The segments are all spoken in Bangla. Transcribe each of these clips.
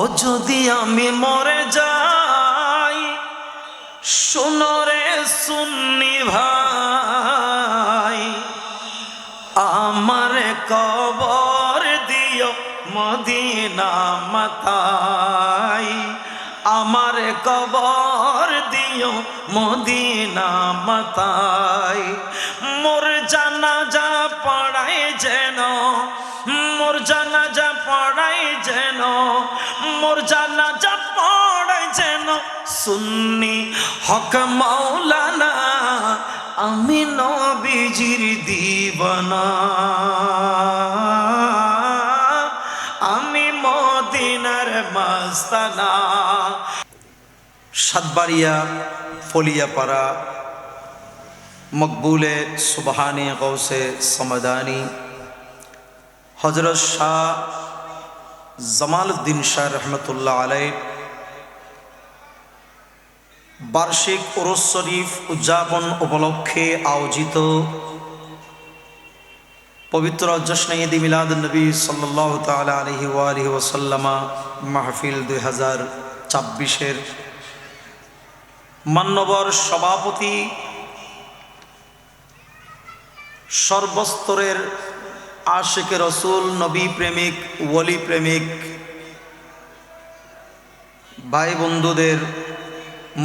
ও যদি আমি মরে যাই, শোনো রে সুন্নি ভাই, আমার কবর দিও মদিনা মাতায়, আমার কবর দিও মদিনা মাতায়। মোর জানাজা পড়াই যেন, মোর জানাজা পড়াই যেন, মোর জানাজা পড়াই যেন সুন্নি হক মাওলানা, আমি নবীজির দিবানা, আমি মদিনার মাস্তানা। সাতবাড়িয়া ফলিয়াপাড়া মকবুলে সুবহানি গৌসে সমদানি হযরত শাহ জামালউদ্দিন শাহ রহমতুল্লাহ আলাইহ বার্ষিক উরুস শরীফ উদযাপন উপলক্ষে আয়োজিত পবিত্র জশ্ন ঈদ মিলাদ নবী সাল্লাল্লাহু তাআলা আলাইহি ওয়া আলিহি ওয়াসাল্লাম মাহফিল 2024-এর মান্যবর সভাপতি, সর্বস্তরের আশিকে রসুল, নবী প্রেমিক, ওলি প্রেমিক ভাই বন্ধুদের,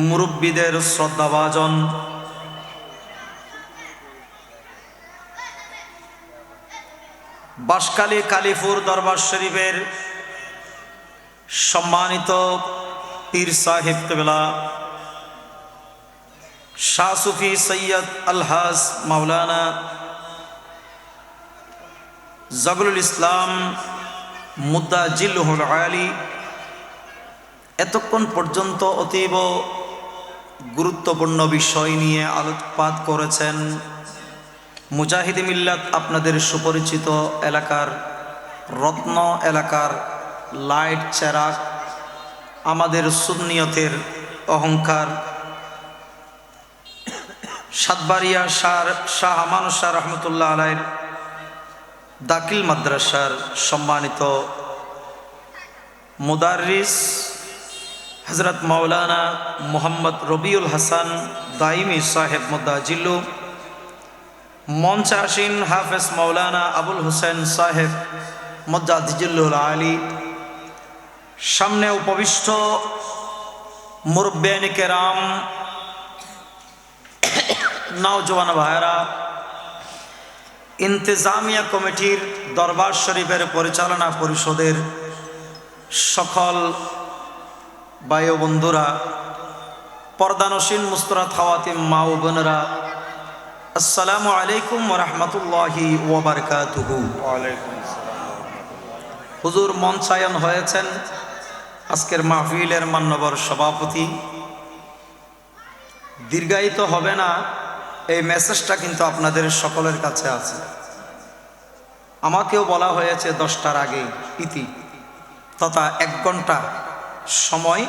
মুরব্বীদের শ্রদ্ধাভাজন, বাঁশখালী কালীপুর দরবার শরীফের সম্মানিত পীর সাহেব কেবলা শাহ সুফি সৈয়দ আলহাজ মাওলানা জাগলুল ইসলাম মুদ্দাজিল্লুহুল আলী এতক্ষণ পর্যন্ত অতীব গুরুত্বপূর্ণ বিষয় নিয়ে আলোকপাত করেছেন। মুজাহিদ মিল্লাত আপনাদের সুপরিচিত এলাকার রত্ন, এলাকার লাইট চেরাগ, আমাদের সুন্নিয়তের অহংকার, সাতবাড়িয়া শাহ আমানুর শাহ রহমতুল্লাহ আলাইহির দাখিল মাদ্রাসার সম্মানিত মুদাররিস হযরত মাওলানা মোহাম্মদ রবিউল হাসান দাইমি সাহেব মুদ্দাজিল্লু, মঞ্চে আসীন হাফেজ মাওলানা আবুল হোসেন সাহেব মুদ্দাজিল্লুল আলী, সামনে উপবিষ্ট মুরব্বিয়ানে কেরাম, নওজওয়ান ভাইরা, ইন্তেজামিয়া কমিটির, দরবার শরীফের পরিচালনা পরিষদের সকল ভাই ও বন্ধুরা, পর্দানসীন মুস্তরাত খাওয়াতিম মা ও বোনেরা, আসসালামু আলাইকুম ওয়া রাহমাতুল্লাহি ওয়া বারাকাতুহু। হুজুর মঞ্চায়ন হয়েছেন আজকের মাহফিলের মান্যবর সভাপতি। দীর্ঘায়িত হবে না, এই মেসেজটা কিন্তু আপনাদের সকলের কাছে আছে। আমাকেও বলা হয়েছে 10টার আগে ইতি, তথা 1 ঘন্টা সময়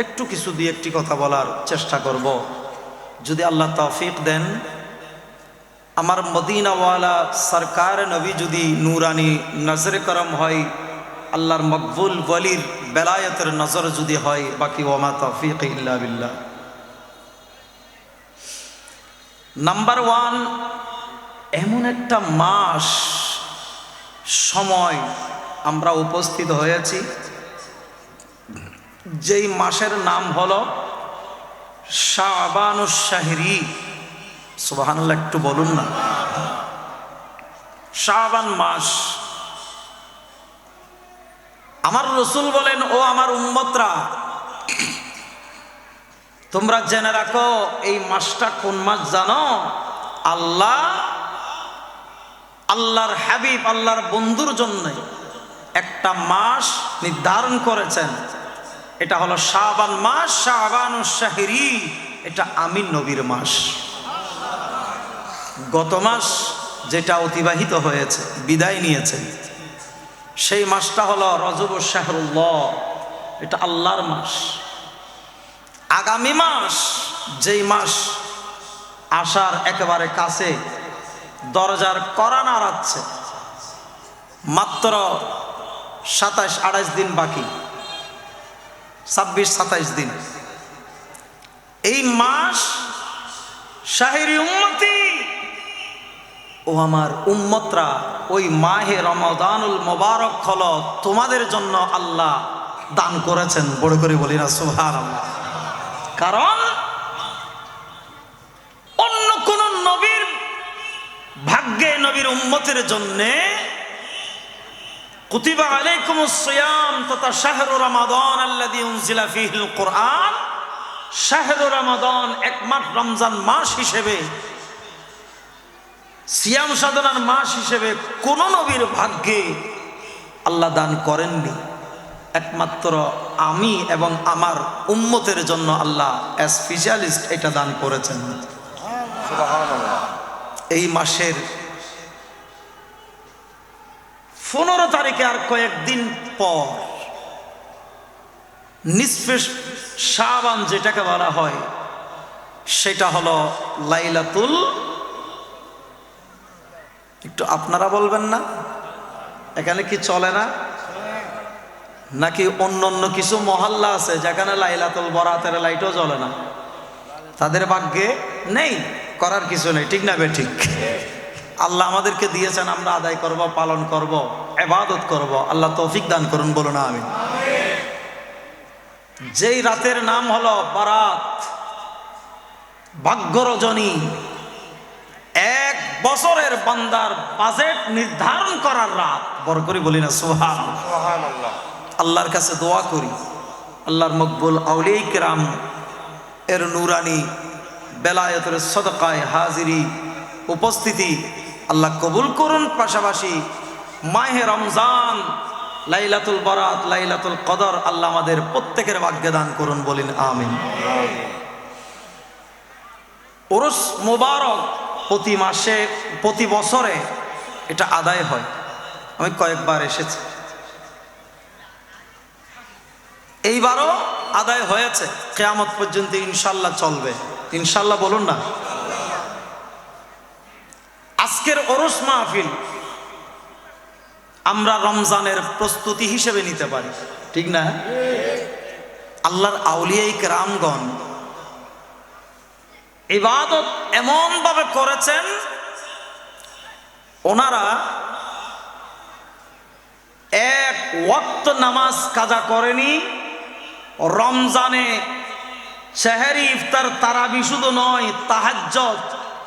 একটু কিছু দিয়ে একটি কথা বলার চেষ্টা করব, যদি আল্লাহ তৌফিক দেন। আমার মদিনাওয়ালা সরকার নবী যদি নুরানি নজরে করম হয়, আল্লাহর মকবুল ওয়ালির বেলায়েতের নজর যদি হয়, বাকি ওমা তৌফিক ইল্লা বিল্লাহ। নাম্বার 1, এমন একটা মাস সময় আমরা উপস্থিত হয়েছি, যেই মাসের নাম হলো শাবানুশ শাহরি। সুবহানাল্লাহ, একটু বলুন না। শাবান মাস। আমার রাসূল বলেন, ও আমার উম্মতরা, তোমরা জেনে রাখো এই মাসটা কোন মাস জানো? আল্লাহর হাবিব, আল্লাহর বন্ধুর জন্য একটা মাস নির্ধারণ করেছেন, এটা হলো শাবান মাস, শাবানুশ শাহরি। এটা আমিন নবীর মাস। গত মাস যেটা অতিবাহিত হয়েছে, বিদায় নিয়েছে, সেই মাসটা হলো রজব শাহরুল্লাহ, এটা আল্লাহর মাস। আগামী মাস, যেই মাস আসার একেবারে কাছে, দরজার কড়া নাড়াচ্ছে, মাত্র 27-28 দিন বাকি, 26-27 দিন। এই মাস শাহরি উম্মতি, ও আমার উম্মতরা, ওই মাহে রমাদানুল মোবারক হলো তোমাদের জন্য আল্লাহ দান করেছেন। বড় করে বলি না সুবহানাল্লাহ। কারণ অন্য কোন নবীর ভাগ্যে, নবীর উম্মতের জন্যে কুতিবা আলাইকুমুস সিয়াম তথা শাহরু রমাদান আল্লাযী উনজিলা ফীহিল কুরআন, শাহরু রমাদান এক মাস রমজান মাস হিসেবে, সিয়াম সাধনার মাস হিসেবে কোন নবীর ভাগ্যে আল্লাহ দান করেননি। একমাত্র আমি এবং আমার উম্মতের জন্য আল্লাহ স্পেশালিস্ট এটা দান করেছেন। সুবহানাল্লাহ। এই মাসের 15 তারিখে আর কয়েকদিন পর নিসফে শাবান যেটাকে বলা হয়, সেটা হলো লাইলাতুল, একটু আপনারা বলবেন না, এখানে কি চলে না? নাকি অন্য অন্য কিছু মহল্লা আছে যেখানে লাইলাতুল বরাতের লাইটও জ্বলে না? তাদের ভাগ্যে নেই, করার কিছু নেই, ঠিক না বে ঠিক? আল্লাহ আমাদেরকে দিয়েছেন, আমরা আদায় করব, পালন করব, ইবাদত করব। আল্লাহ তৌফিক দান করুন, বলো না আমিন। যেই রাতের নাম হলো বারাত, ভাগ্য রজনী, এক বছরের বান্দার বাজেট নির্ধারণ করার রাত। বড় করে বলি না সুবহানাল্লাহ। আল্লাহর কাছে দোয়া করি, আল্লাহর মকবুল আউলিয়া কিরাম এর নুরানি বেলায়েতের সদকায় হাজিরি উপস্থিতি আল্লাহ কবুল করুন। পাশাপাশি মাহে রমজান, লাইলাতুল বারাত, লাইলাতুল কদর আল্লাহ আমাদের প্রত্যেকের ভাগ্যে দান করুন, বলেন আমিন। উরুস মুবারক প্রতি মাসে, প্রতি বছরে এটা আদায় হয়। আমি কয়েকবার এসেছি, এইবারও আদায় হয়েছে, কিয়ামত পর্যন্ত ইনশাল্লাহ চলবে। ইনশাল্লাহ বলুন না। আজকের উরুস মাহফিল আমরা রমজানের প্রস্তুতি হিসেবে নিতে পারি, ঠিক না? আল্লাহর আউলিয়া কিরামগণ ইবাদত এমন ভাবে করেছেন, ওনারা এক ওয়াক্ত নামাজ কাজা করেনি। রমজানে সেহরি, ইফতার, তারাবি শুধু নয়, তাহাজ্জুদ,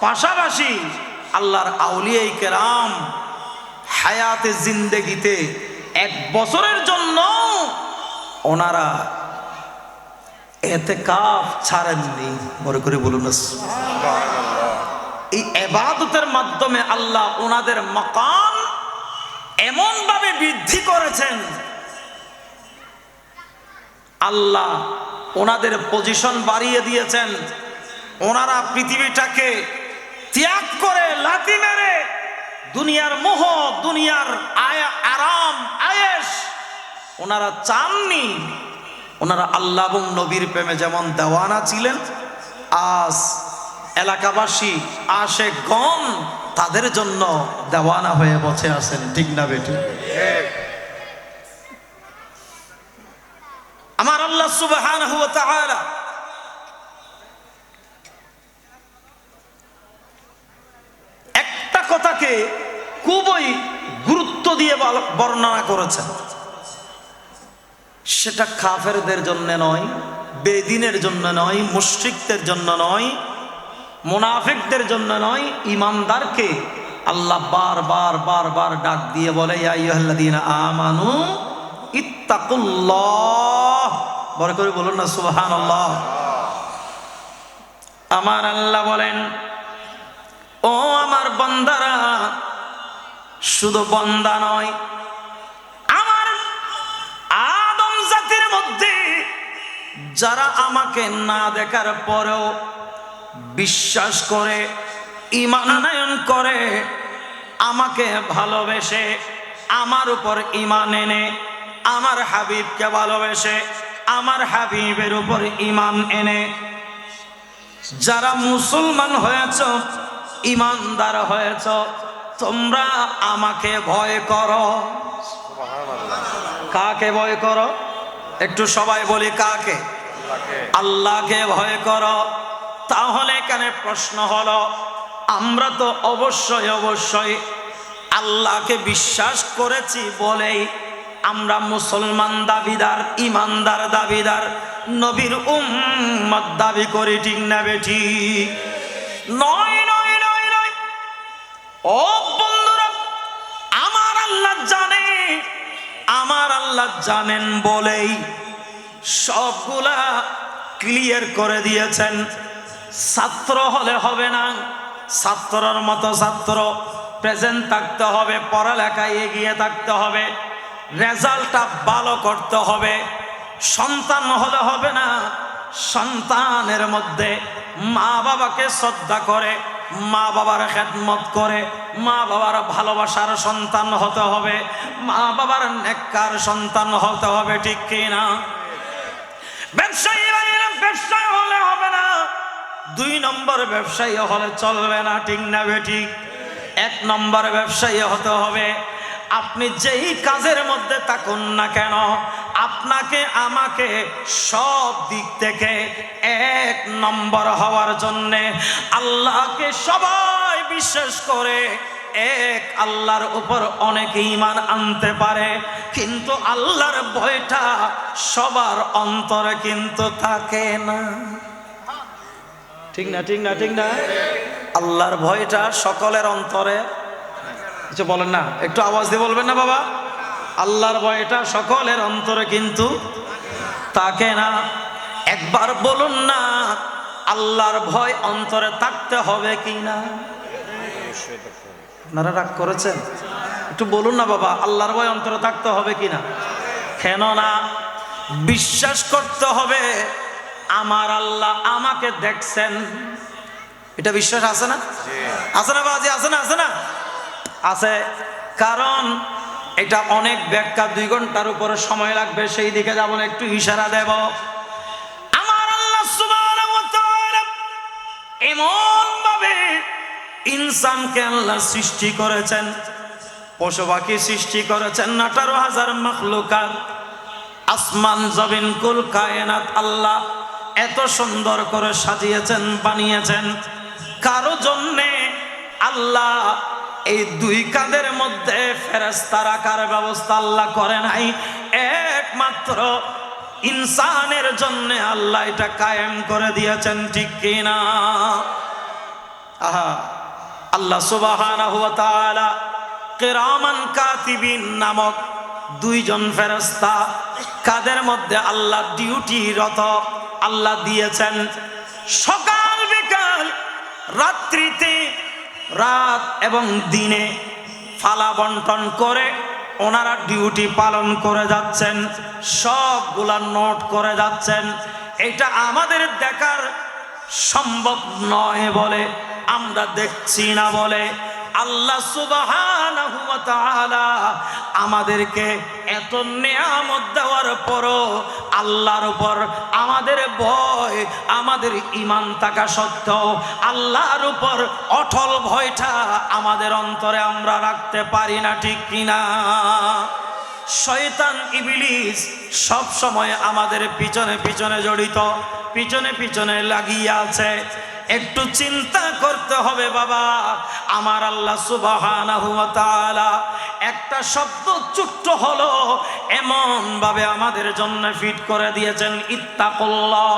পাশাপাশি আল্লাহর আউলিয়া কিরাম হায়াতে জিন্দেগিতে এক বছরের জন্য ওনারা ইতিকাফ ছাড়েননি। মনে করে বলুন না সুবহানাল্লাহ। এই ইবাদতের মাধ্যমে আল্লাহ ওনাদের মাকাম এমন ভাবে বৃদ্ধি করেছেন, আল্লাহ ওনাদের পজিশন বাড়িয়ে দিয়েছেন। ওনারা পৃথিবীটাকে ত্যাগ করে, লাথি মেরে, দুনিয়ার মোহ, দুনিয়ার আরাম আয়েশ ওনারা চাননি। ওনারা আল্লাহ এবং নবীর প্রেমে যেমন দেওয়ানা ছিলেন, আজ এলাকাবাসী আশেকগণ তাদের জন্য দেওয়ানা হয়ে বসে আছেন, ঠিক না বেটি? আমার আল্লাহ সুবহানাহু ওয়া তাআলা একটা কথাকে খুবই গুরুত্ব দিয়ে বর্ণনা করেছেন। সেটা কাফেরদের জন্য নয়, বেদিনের জন্য নয়, মুশরিকদের জন্য নয়, মুনাফিকদের জন্য নয়, ঈমানদারকে আল্লাহ বারবার বারবার ডাক দিয়ে বলে, ইয়া আইয়ুহাল্লাযীনা আমানু ইত্তাকুল্লাহ। বড় করে বলুন না সুবহানাল্লাহ। আমার আল্লাহ বলেন, ও আমার বান্দারা, শুধু বান্দা নয়, আমার আদম জাতির মধ্যে যারা আমাকে না দেখার পরেও বিশ্বাস করে, ঈমান আনয়ন করে, আমাকে ভালোবেসে, আমার উপর ঈমান এনে, আমার হাবিবকে ভালোবেসে, আমার হাবিবের উপর ঈমান এনে যারা মুসলমান হয়েছ, ঈমানদার হয়েছ, তোমরা আমাকে ভয় করো। কাকে ভয় করো? একটু সবাই বলি কাকে? আল্লাহকে ভয় করো। তাহলে এখানে প্রশ্ন হলো, আমরা তো অবশ্যই আল্লাহকে বিশ্বাস করেছি বলেই আমরা মুসলমান দাবিদার, ইমানদার দাবিদার, নবীর উম্মত দাবি করি, ঠিক না বেঠিক? নয়। ও বন্ধুরা, আমার আল্লাহ জানে, আমার আল্লাহ জানেন বলেই সবগুলা ক্লিয়ার করে দিয়েছেন। ছাত্র হলে হবে না, ছাত্রর মতো ছাত্র প্রেজেন্ট থাকতে হবে, পড়ালেখায় এগিয়ে থাকতে হবে, রেজাল্টটা ভালো করতে হবে। সন্তান হলে হবে না, সন্তানের মধ্যে মা বাবাকে শ্রদ্ধা করে, মা বাবার খেদমত করে, মা বাবার ভালোবাসার সন্তান হতে হবে, মা বাবার নেককার সন্তান হতে হবে, ঠিক কি না? ব্যবসায়ী ব্যবসায়ী হলে হবে না, 2 নম্বর ব্যবসায়ী হলে চলবে না, ঠিক না বেঠিক? 1 নম্বর ব্যবসায়ী হতে হবে। আপনি যেই কাজের মধ্যে থাকুন না কেন, আপনাকে আমাকে সব দিক থেকে 1 নম্বর হওয়ার জন্যে আল্লাহকে সবাই বিশ্বাস করে। এক আল্লাহর উপর অনেকে ঈমান আনতে পারে, কিন্তু আল্লাহর ভয়টা সবার অন্তরে কিন্তু থাকে না, ঠিক না? ঠিক না? ঠিক না? আল্লাহর ভয়টা সকলের অন্তরে, কিছু বলেন না, একটু আওয়াজ দিয়ে বলবেন না বাবা? আল্লাহর ভয়টা সকলের অন্তরে কিন্তু থাকে না। একবার বলুন না, আল্লাহর ভয় অন্তরে থাকতে হবে কি না? আপনারা রাগ করেছেন? একটু বলুন না বাবা, আল্লাহর ভয় অন্তরে থাকতে হবে কি না? কেন না? বিশ্বাস করতে হবে আমার আল্লাহ আমাকে দেখছেন। এটা বিশ্বাস আছে না? আছে না বাবাজি? আছে না? আছে না? আছে। কারণ এটা অনেক ব্যাখ্যা, 2 ঘন্টার উপরে সময় লাগবে, সেই দিকে যাব না, একটু ইশারা দেব। আমার আল্লাহ সুবহানাহু ওয়া তাআলা এমন ভাবে ইনসানকে আল্লাহ সৃষ্টি করেছেন, পশু পাখি সৃষ্টি করেছেন, 18,000 মাখলুকাত, আসমান জমিন কুল কায়নাত আল্লাহ এত সুন্দর করে সাজিয়েছেন, বানিয়েছেন। কারো জন্যে আল্লাহ এই 2 কাঁধের মধ্যে ফেরেশতা রাখার ব্যবস্থা আল্লাহ করে নাই, একমাত্র ইনসানের জন্য আল্লাহ এটা কায়েম করে দিয়েছেন, ঠিক কি না? আহা, আল্লাহ সুবহানাহু ওয়া তাআলা কিরামান কাতিবিন নামক 2 জন ফেরেশতা কাদের মধ্যে আল্লাহ ডিউটিরত আল্লাহ দিয়েছেন। সকাল বিকাল, রাত্রিতে, রাত এবং দিনে ফালা বন্টন করে ওনারা ডিউটি পালন করে যাচ্ছেন, সবগুলা নোট করে যাচ্ছেন। এটা আমাদের দেখার সম্ভব নয় বলে, আমরা দেখছি না বলে আল্লাহ সুবহানাহু ওয়া তাআলা আমাদেরকে এত নিয়ামত দেওয়ার পরও আল্লাহর উপর আমাদের ভয়, আমাদের ঈমান থাকা সত্ত্বেও আল্লাহর উপর অটল ভয়টা আমাদের অন্তরে আমরা রাখতে পারি না, ঠিক কিনা? শয়তান ইবলিস সব সময় আমাদের পিছনে পিছনে জড়িত, পিছনে পিছনে লাগিয়ে আছে। একটু চিন্তা করতে হবে বাবা, আমার আল্লাহ সুবহানাহু ওয়া তাআলা একটা শব্দ ছোট্ট হলো এমন ভাবে আমাদের জন্য ফিট করে দিয়েছেন, ইত্তাকুল্লাহ।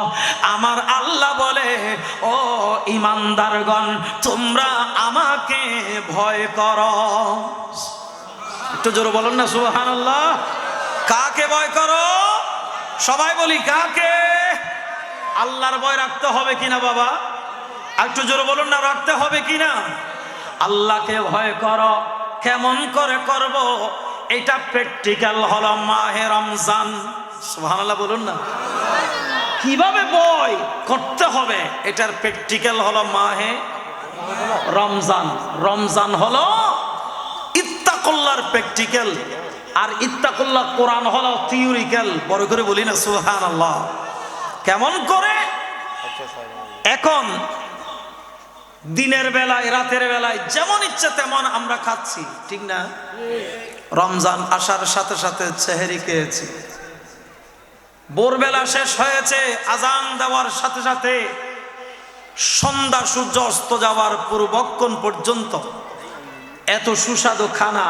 আমার আল্লাহ বলে, ও ঈমানদারগণ, তোমরা আমাকে ভয় করো। একটু জোরে বলুন না সুবহানাল্লাহ। কাকে ভয় করো? সবাই বলি কাকে? আল্লাহর ভয় রাখতে হবে কিনা বাবা? একটু জোরে বলুন না, রাখতে হবে কিনা? আল্লাহকে ভয় করো। কেমন করে করব? এটা প্র্যাকটিক্যাল হলো মাহে রমজান। সুবহানাল্লাহ বলুন না। কিভাবে ভয় করতে হবে এটার প্র্যাকটিক্যাল হলো মাহে রমজান। রমজান হলো ইত্তাকুল্লাহর প্র্যাকটিক্যাল, আর ইত্তাকুল্লাহ কোরআন হলো থিওরিক্যাল। বড় করে বলি না সুবহানাল্লাহ। কেমন করে? এখন দিনের বেলায়, রাতের বেলায় যেমন ইচ্ছে তেমন আমরা খাচ্ছি, ঠিক না? রমজান আসার সাথে সাথে সেহরি খেয়েছি, ভোরবেলা শেষ হয়েছে, আজান দেওয়ার সাথে সাথে সন্ধ্যা সূর্য অস্ত যাওয়ার পূর্বক্ষণ পর্যন্ত এত সুস্বাদু খানা,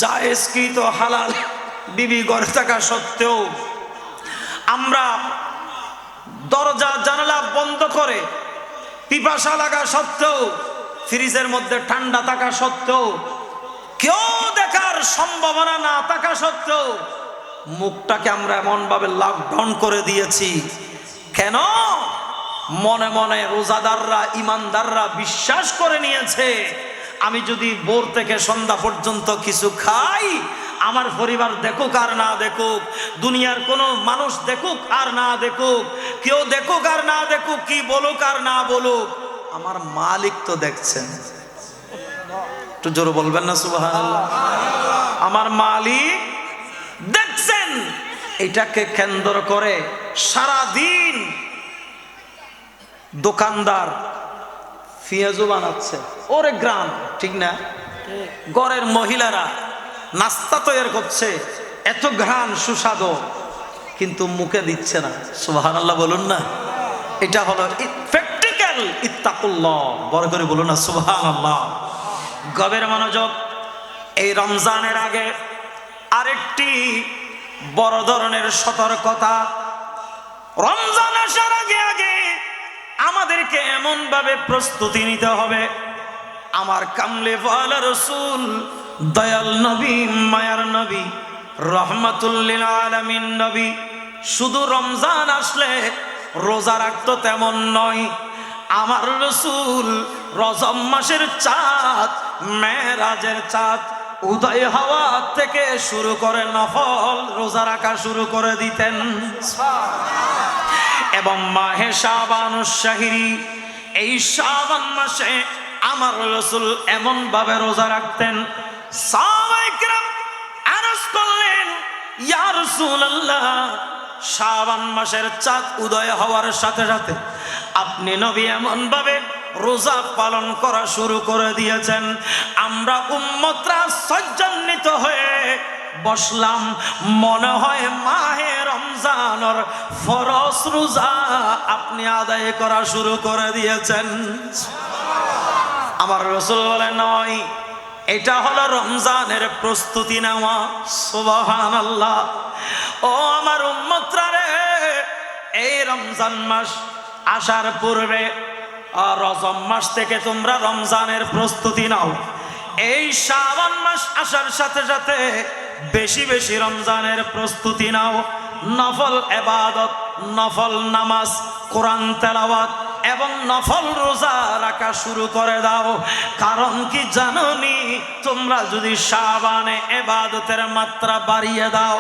জায়েজকৃত হালাল বিবি ঘরে থাকা সত্ত্বেও আমরা দরজা জানালা বন্ধ করে, পিপাসা লাগা সত্ত্বেও, ফ্রিজের মধ্যে ঠান্ডা থাকা সত্ত্বেও, কেউ দেখার সম্ভাবনা না থাকা সত্ত্বেও মুখটাকে আমরা এমন ভাবে লকডাউন করে দিয়েছি। কেন? মনে মনে রোজাদাররা, ইমানদাররা বিশ্বাস করে নিয়েছে, আমি যদি ভোর থেকে সন্ধ্যা পর্যন্ত কিছু খাই, আমার পরিবার দেখুক আর না দেখুক, দুনিয়ার কোনো মানুষ দেখুক আর না দেখুক, কেউ দেখুক আর না দেখুক, কি বলুক আর না বলুক, আমার মালিক তো দেখছেন। একটু জোরে বলবেন না সুবহানাল্লাহ? আমার মালিক দেখছেন। এটাকে কেন্দ্র করে সারা দিন দোকানদার পেঁয়াজু বানাচ্ছে, ওরে গ্রাম, ঠিক না? ঘরের মহিলারা নাস্তা তৈরি করছে, এত ঘ্রাণ সুস্বাদু, কিন্তু মুখে দিচ্ছে না। সুবহানাল্লাহ বলুন না। এটা হলো প্র্যাকটিক্যাল ইত্তাকুল্লাহ, বড় করে বলুন না সুবহানাল্লাহ। গভীর মনোযোগ। এই রমজানের আগে আরেকটি বড় ধরনের সতর্কতা। রমজান আসার আগে আগে আমাদেরকে এমন ভাবে প্রস্তুতি নিতে হবে, আমার কামলে ওয়ালা রাসূল, দয়াল নবী, মায়ার নবী, রহমাতুল লিল আলামিন নবী শুধু রমজান আসলে রোজা রাখতো তেমন নয়। আমার রাসূল রজব মাসের চাঁদ, মেরাজের চাঁদ উদয় হওয়া থেকে শুরু করে নফল রোজা রাখা শুরু করে দিতেন। এবং মাহে শাবান শাহরি, এই শাবান মাসে আমার রাসূল এমন ভাবে রোজা রাখতেন, সাহাবায়ে কেরাম আরজ করলেন, ইয়া রাসূলুল্লাহ, শাবান মাসের চাঁদ উদয় হওয়ার সাথে সাথে আপনি নবী এমন ভাবে রোজা পালন করা শুরু করে দিয়েছেন, আমরা উম্মতরা সজ্জান্বিত হয়ে বসলাম, মনে হয় মাহে রমজানের ফরজ রোজা আপনি আদায় করা শুরু করে দিয়েছেন। আমার রাসূল বলে, নয়, এটা হলো রমজানের প্রস্তুতি নেওয়া। সুবহানাল্লাহ। ও আমার উম্মতরা রে, এই রমজান মাস আসার পূর্বে রজব মাস থেকে তোমরা রমজানের প্রস্তুতি নাও। এই শাবান মাস আসার সাথে সাথে বেশি বেশি রমজানের প্রস্তুতি নাও। নফল ইবাদত, নফল নামাজ, কোরআন তেলাওয়াত এবং নফল রোজা রাখা শুরু করে দাও। কারণ কি জানোনি, তোমরা যদি শাবানে ইবাদতের মাত্রা বাড়িয়ে দাও,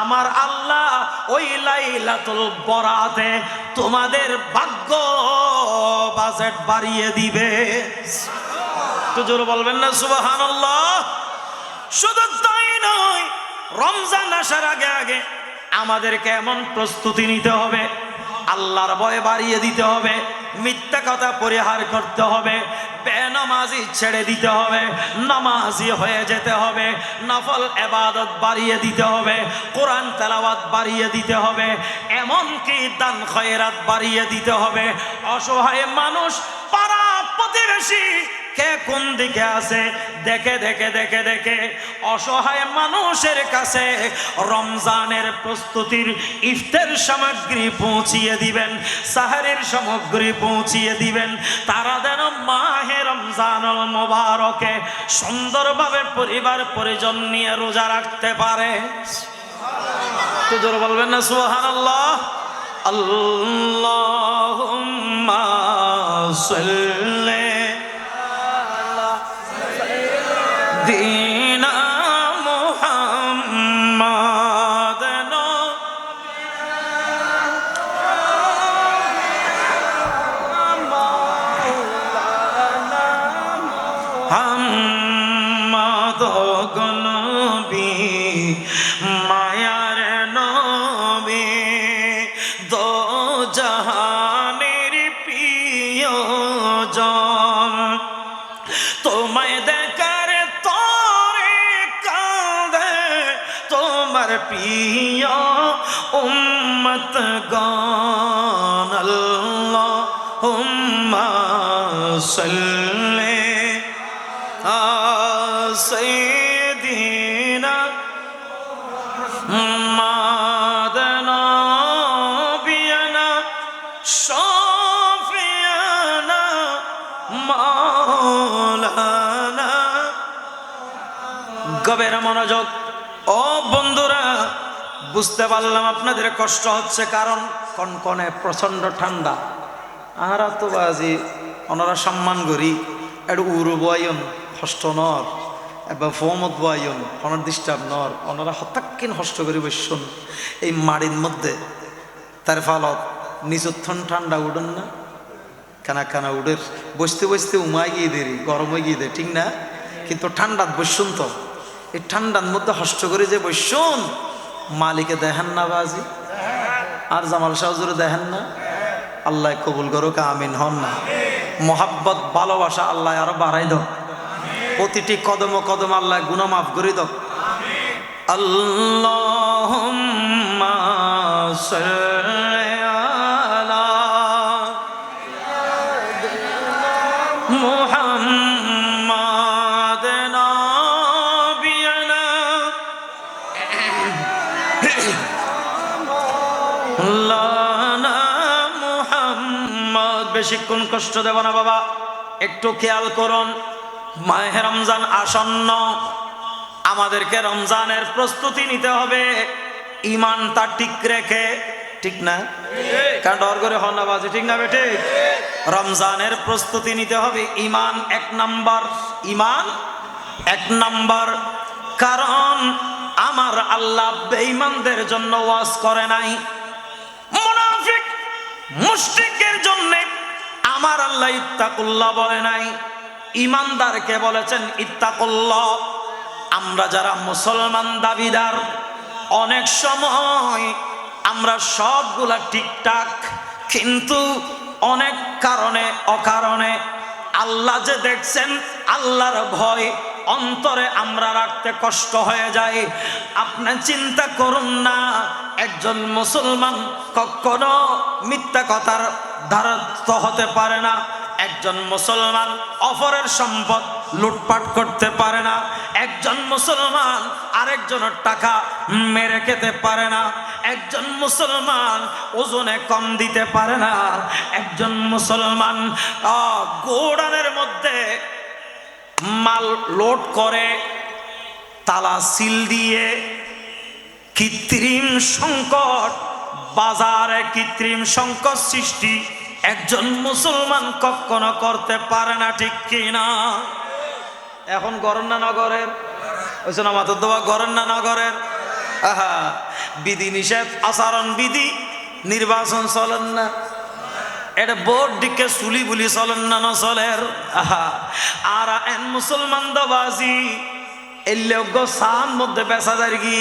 আমার আল্লাহ ওই লাইলাতুল বরাতে তোমাদের ভাগ্য বাজেট বাড়িয়ে দিবে। তো জোরে বলবেন না সুবহানাল্লাহ। শুধু তাই নয়, রমজান আসার আগে আগে আমাদেরকে এমন প্রস্তুতি নিতে হবে, আল্লাহর ভয় বাড়িয়ে দিতে হবে, মিথ্যা কথা পরিহার করতে হবে, বেনামাজি ছেড়ে দিতে হবে, নামাজি হয়ে যেতে হবে, নফল ইবাদত বাড়িয়ে দিতে হবে, কোরআন তেলাওয়াত বাড়িয়ে দিতে হবে, এমনকি দান খয়রাত বাড়িয়ে দিতে হবে। অসহায় মানুষ, পাড়া প্রতিবেশী কে কোন দিকে আছে দেখে দেখে দেখে দেখে অসহায় মানুষের কাছে রমজানের প্রস্তুতির ইফতার সামগ্রী পৌঁছিয়ে দিবেন, সাহারের সামগ্রী পৌঁছিয়ে দিবেন। তারা যেন মাহে রমজানুল মুবারকে সুন্দরভাবে পরিবার পরিজন নিয়ে রোজা রাখতে পারে। তো জোরে বলবেন না সুবহানাল্লাহ। আল্লাহুম্মা সাল্লি দিনা মুহাম্মাদ হাম্মাদ নবী, মায়ার নবী, দো জাহানের প্রিয়জন, তোমায় দেখার তরে কাঁদে তোমার প্রিয় উম্মত গান আল্লাহুম্মা সাল্লি সাইয়্যিদিনা মুহাম্মাদ নবিয়ানা শাফিয়ানা মাওলানা। গভীর মনোযোগ। ও বন্ধুরা, বুঝতে পারলাম আপনাদের কষ্ট হচ্ছে, কারণ কনকনে প্রচন্ড ঠান্ডা। আহারা তো বাজি ওনারা সম্মান করি একটু উড়ু বয়ন হষ্ট নর এবার ফোমত বয়ন ওনার ডিস্টার্ব নর, ওনারা হতাক্কিন হষ্ট করি বসুন এই মাড়ির মধ্যে। তার ফলত নিজত্থন ঠান্ডা উড়ন না, কানা কানা উড়ের বসতে বসতে উমায় গিয়ে দেরি, গরম হয়ে গিয়ে দে, ঠিক না? কিন্তু ঠান্ডাত বসুন তো, এই ঠান্ডার মধ্যে হষ্ট করে যে বসুন, মালিকে দেখেন না বাজি, আর জামাল শাহজুরে দেখেন না। আল্লাহ কবুল করুক, আমিন হন না। মোহাব্বত ভালোবাসা আল্লাহ আরো বাড়াই দাও, প্রতিটি কদম কদম আল্লাহ গুনাহ মাফ করে দাও। আল্লাহুম্মা সাল্লি আলা মুহাম্মাদ নবিয়ানা লানা মুহাম্মদ। বেশিক্ষণ কষ্ট দেব না বাবা, একটু খেয়াল করুন। মাহে রমজান আসন্ন, আমাদেরকে রমজানের প্রস্তুতি নিতে হবে ইমানটা ঠিক রেখে, ঠিক না? কারণ ডর করে হন না বাজে, ঠিক না বেটে? রমজানের প্রস্তুতি নিতে হবে ইমান এক নাম্বার, ইমান এক নাম্বার। কারণ আমার আল্লাহ বেঈমানদের জন্য ওয়াজ করে নাই, মুনাফিক মুশরিকের জন্য আমার আল্লাহ ইত্তাকুল্লাহ বলে নাই, ইমানদারকে বলেছেন ইত্তাকুল্লাহ। আমরা যারা মুসলমান দাবিদার, অনেক সময় আমরা সবগুলা ঠিকঠাক, কিন্তু অনেক কারণে অকারণে আল্লাহ যে দেখছেন, আল্লাহর ভয় অন্তরে আমরা রাখতে কষ্ট হয়ে যায়। আপনি চিন্তা করুন না, একজন মুসলমান কখনো মিথ্যা কথার দ্বারস্থ হতে পারে না, একজন মুসলমান অপরের সম্পদ লুটপাট করতে পারে না, একজন মুসলমান আরেকজনের টাকা মেরে খেতে পারে না, একজন মুসলমান ওজনে কম দিতে পারে না, একজন মুসলমান গোডাউনের মধ্যে মাল লোড করে তালা সিল দিয়ে কৃত্রিম সংকট, বাজারে কৃত্রিম সংকট সৃষ্টি একজন মুসলমান কখনো করতে পারে না, ঠিক কিনা? এখন গরেন না নগরের ওই না মাত্র দোয়া গরেন না নগরের। আহা, বিধি নিষেধ, আচরণ বিধি, নির্বাচন চলেন না, এটা বোর্ড দিকে চুলি বুলি চলেন না নচলের। আহা, আর এন মুসলমান দাবাজি এলে সান মধ্যে বেচা যায় কি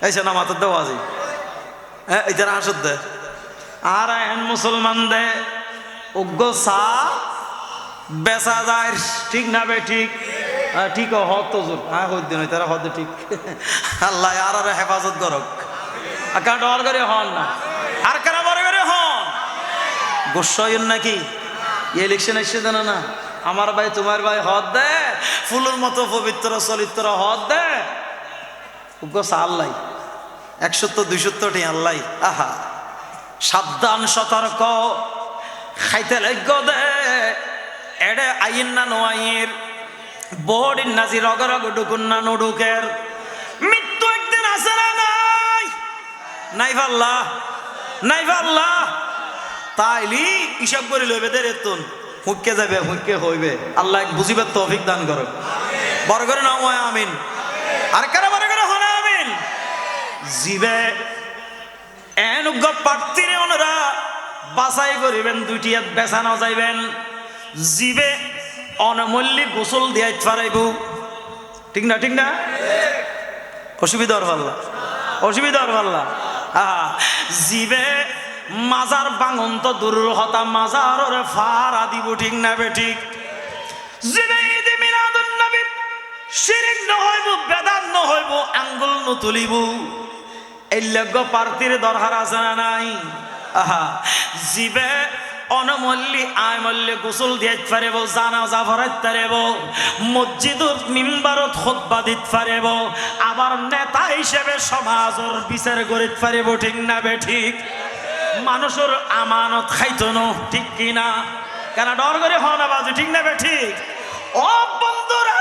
এইসে না মাত্র দাবাজি, হ্যাঁ এটা আসত দে। আর এন মুসলমান দে উগ্র সা বেচা যায়, ঠিক না বে? ঠিক ঠিক হত জোর, হ্যাঁ হদ দিন তারা হদ ঠিক। আল্লাহ আর হেফাজত করক, কারণ ডর করে হন না, আর কারা বড় করে হন গোসাইন নাকি ইলেকশন এসে দেন না, আমার ভাই তোমার ভাই হদ দে, ফুলের মতো পবিত্র চরিত্র হদ দে, উগ্র সা আল্লাহ 170-200 আল্লাহ। আহা, সাবধান সতর্ক, খাইতে লাগ দে এডে আইন না নোয়াইয়ের বড়ির নাজি রগরগ ঢুকুন না নুডুকের। মৃত্যু একদিন আসে না, নাই নাই ভাল্লাহ, নাই ভাল্লাহ, তাইলি হিসাব করে লইবে দের এতুন হুঁকে যাবে, হুঁকে হইবে। আল্লাহ বুঝিবার তৌফিক দান করো, বড় করে নাও আমিন। আর কারা বড় করে হন আমিন। জিবে এন প্রার্থীরে ওনারা বাছাই করিবেন, দুইটি বেছানো যাইবেন। জিবে অনমূল্য গোসল দিয়ে ফারাইব, ঠিক না? ঠিক না? অসুবিধার পাল্লা, অসুবিধার পাল্লা। জিবে মাজার বাঙন তো দূর হতা, মাজার ওরে ফারা দিব, ঠিক না বে? ঠিক। জিবে ঈদে মিলাদুন নবী শিরিক ন হইব, বেদাত ন হইব, আঙ্গুল ন তুলিব, এই লগ্য প্রার্থীর দরকার আছে না নাই? আহা, জিবে অনমল্লি আয় মল্লি গোসল দিতে পারিব, জানাজা পড়াইতে পারিব, মসজিদত মিম্বারত খুতবা দিতে পারিব, আবার নেতা হিসেবে সমাজের বিচার করিতে পারিব। ঠিক না বে ঠিক? মানুষের আমানত খাইতো না, ঠিক কিনা? কেন ডর করে হওয়া না বাজে, ঠিক না বে ঠিক? ও বন্ধুরা,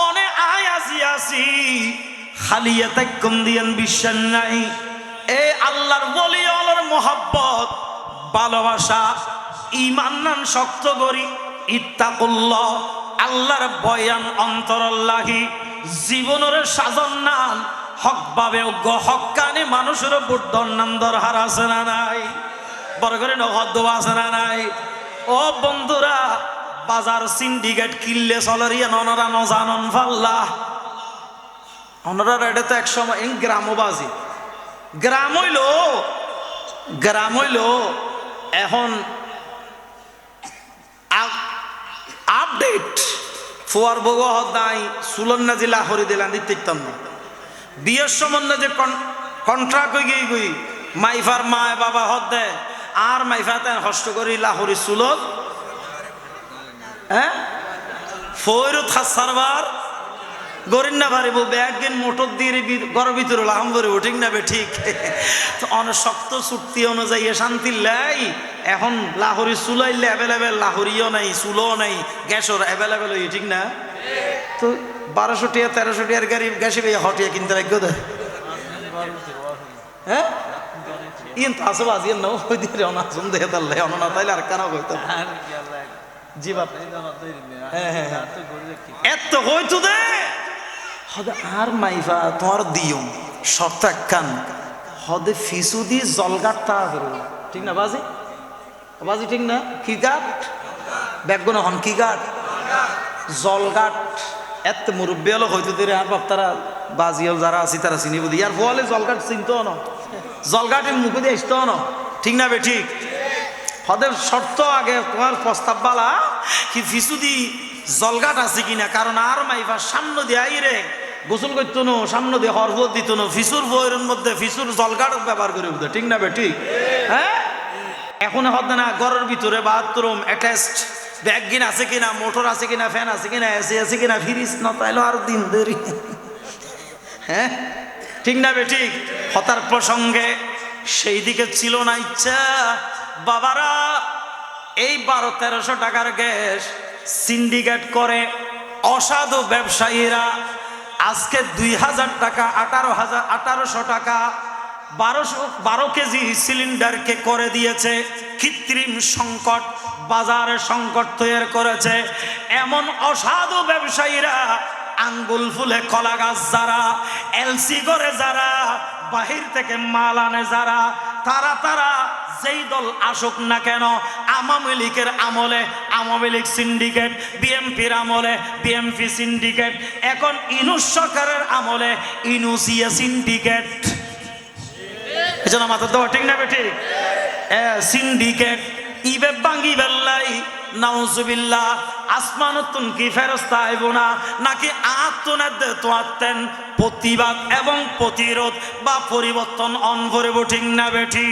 অনে আয় আসি আসি খালি এতে কম দিয়েন বিশ্বাস নাই। এ আল্লাহর বলি, আল্লাহর মোহাব্বত, ভালোবাসা, ঈমান নান শক্ত করি, ইত্তাকুল্লাহ, আল্লাহর বয়ান অন্তরল্লাহি, জীবনের সাজন নাম হকভাবে হক্কানি মানুষের বুদ্ধর নাম দরকার আছে না নাই? বড় করে নগদ আছে না নাই? ও বন্ধুরা, বাজার সিন্ডিকেট কিনলে চলরিয়া ননরা নজানন ফাল্লা অনরা এটা তো এক সময় গ্রামবাজি গ্রাম হইল এখন আপডেট ফোয়ার বউ হদাই সুলন্না জেলা হরি দিলাম দিতাম না বিয়ের সম্বন্ধে যে কন্ট্রাক্ট হয়ে গিয়ে গই মাইফার মা বাবা হদ দেয় আর মাইফা তাই হস্ত করি লাহরি সুলত হ্যাঁ ফৈরত সারবার গরিন না পারিব ব্যাগিন মোটর দিয়ে গড়ের ভিতরে লাহাম করিব। ঠিক না বে ঠিক? তো অনেক শক্ত চুক্তি অনুযায়ী শান্তি লাই এখন লাহরি চুলাইলে অ্যাভেলেবেল, লাহরিও নাই, চুলও নাই, গ্যাসও অ্যাভেলেবেল হই। ঠিক না? তো 1200 টিয়া 1300 টিয়ার গাড়ি গ্যাসে বেয়ে হটিয়া কিনতে রাখবো দেয়। হ্যাঁ ইন তো আসো বাজিয়ে নাও ওই দিয়ে অনাজন দেহে তাহলে অনা তাইলে আর কেন কইতো জি বাপ হ্যাঁ হ্যাঁ হ্যাঁ এত হইতো দে হদে আর মাইফা তোমার দিও শর্ত একখান হদে ফিসু দি জলগাটটা করো। ঠিক না বাজি? বাজি ঠিক না? কি গাট ব্যাগুন হন কি গাট জলগাট এত মুরব্বী হলো হয়তো দে আর বাপ তারা বাজিও যারা আছি তারা চিনি বুঝি আর বলে জলগাট চিনতো না, জলগাটের মুখে দিয়ে আসতো না। ঠিক না বে ঠিক? হদের শর্ত আগে তোমার প্রস্তাব বালা কি ফিসু দি জলগাট আছে কিনা, কারণ আর মাইফা সামনে দিয়ে আইরে গোসল করতো না, সামনে দিয়ে হরবত দিত না, ফিসুর বইয়ের মধ্যে ফিসুর জলগাট ব্যবহার করে বুঝতে। ঠিক না বে ঠিক? হ্যাঁ এখন হদ না ঘরের ভিতরে বাথরুম অ্যাটাচড, ব্যাগিন আছে কিনা, মোটর আছে কিনা, ফ্যান আছে কিনা, এসি আছে কিনা, ফ্রিজ না তাইলে আর দিন দেরি। হ্যাঁ ঠিক না বে ঠিক? হতার প্রসঙ্গে সেই দিকে ছিল না ইচ্ছা। বাবারা এই 1200-1300 টাকার গ্যাস সিন্ডিকেট করে অসাধু ব্যবসায়ীরা আজকে 2000 টাকা 1800 টাকা 12 কেজি সিলিন্ডারকে করে দিয়েছে কৃত্রিম সংকট, বাজারে সংকট তৈরি করেছে। এমন অসাধু ব্যবসায়ীরা আঙ্গুল ফুলে কলা গাছ যারা, এলসি করে যারা, বাহির থেকে মাল আনে যারা, তারা যেই দল আসুক না কেন, আওয়ামী লীগের আমলে আওয়ামী লীগ সিন্ডিকেট, বিএমপির আমলে বিএমপি সিন্ডিকেট, এখন ইনুস সরকারের আমলে ইনুসিয়া সিন্ডিকেট। এজন্য মাথা দেওয়া ঠিক না বেটি? সিন্ডিকেট ইবে বাঙ্গি বেল্লাই নাউজুবিল্লাহ আসমানতুন কি ফেরেশতা আইব না নাকি আতুনের দে তোয়াতেন প্রতিবাদ এবং প্রতিরোধ বা পরিবর্তন অন করব। ঠিক না বেটি?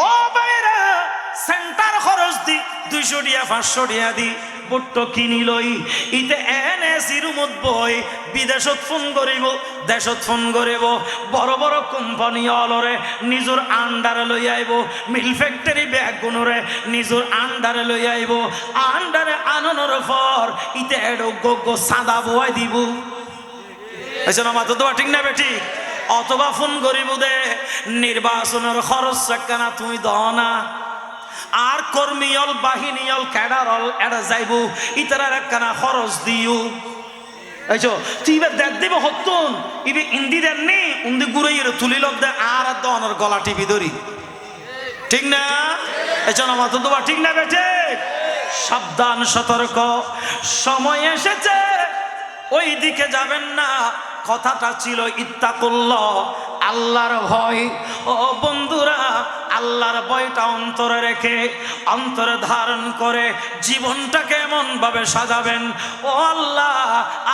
ও বাইরা সেন্টার খরচ দি 200 টাকা 500 টাকা দি বট্ট কিনি লই ইতে এনে সিরুমত বই বিদেশত ফোন করিব, দেশত ফোন করিব, বড় বড় কোম্পানি অলরে নিজের আন্ডারে লই আইব, মিল ফ্যাক্টরি ব্যাগগুনরে নিজের আন্ডারে লই আইব, আন্ডারে আননোর পর ইতে এডো গো সাদা বয় দিব। এসে না মাত্র তোমার ঠিক না বেটি? অথবা ফোন করিব দে নির্বাচনের খরচ কেনা তুই দহ না, আর কর্মীল বাহিনীল ক্যাডারল এটা যাইব ইতার একখানা খরচ দিও। এইছো তুই এবার দেখ দিব হতুন ইবি ইন্দি দেন নি উন্দি গুড়াইয়ের তুলিল দে আর দনের গলা টিপি ধরি। ঠিক না? এছো না মাত্র তোমার ঠিক না বেটে? সাবধান সতর্ক, সময় এসেছে ওই দিকে যাবেন না। কথাটা ছিল ইত্তাকুল্লাহ, আল্লাহর ভয়। ও বন্ধুরা আল্লাহর ভয়টা অন্তরে রেখে, অন্তরে ধারণ করে জীবনটাকে এমন ভাবে সাজাবেন, ও আল্লাহ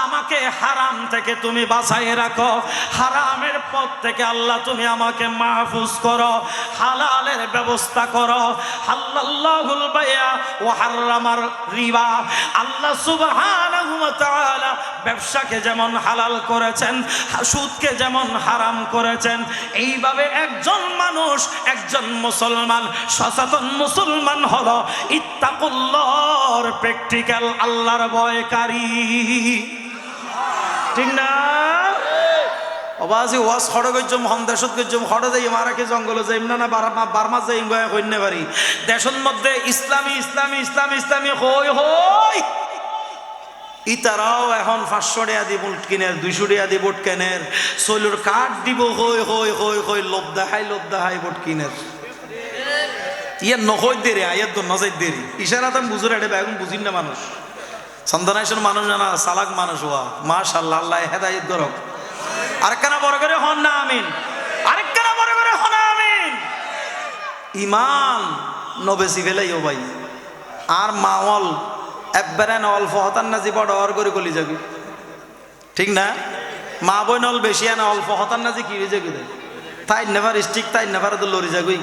আমাকে হারাম থেকে তুমি বাঁচাই রাখো, হারামের পথ থেকে আল্লাহ তুমি আমাকে মাহফুজ করো, হালালের ব্যবস্থা করো। হাল্লাল্লাহুল বাইয়া ওয়া হারামার রিবা। আল্লাহ সুবহানাহু ওয়া তাআলা ব্যবসাকে যেমন হালাল করেছেন, সুদকে যেমন হারাম করেছেন, এইভাবে একজন মানুষ, একজন মুসলমান, সচেতন মুসলমান হলো ইত্তাকুল্লাহর প্র্যাকটিক্যাল আল্লাহর ভয়কারী। ঠিক না? অবাজি ওয়াজ খড় গজ্জম হম দেশত গজ্জম খড় যাই মারাকে জঙ্গলে যাইম না না বার্মা যাইম গয়া কইনে পারি দেশের মধ্যে ইসলামী ইসলামী ইসলামী ইসলামী হই হই ইতারাও এখন 500 টাকা দি বুট কিনের, 200 টাকা দি বুট কেনের, সোলুর কাঠ দিব হই হই হই হই লোভ দেখাই বুট কিনের। ইয়ে নহই দেরি আয়ের দো নজাই দেরি ইশারাতে বুঝুর এটা বেগুন বুঝিন না মানুষ। সন্তানাইশন মানুষ জানা সালাক মানুষ হওয়া মাশাআল্লাহ, আল্লাহ হেদায়েত করুক। আরেকখানা বড় করে হন না আমিন, আরেকখানা বড় করে হন আমিন। ইমান নবেসি ফেলাইও ভাই, আর মাওয়াল একবারে না অল্প হতান না জীবন ডর করে গলি যাবি। ঠিক না? মা বই নল বেশি না অল্প হতান না যে কি হয়ে যাবি তাই নেভার স্টিক তাই নেভার তো লড়ি যাবি।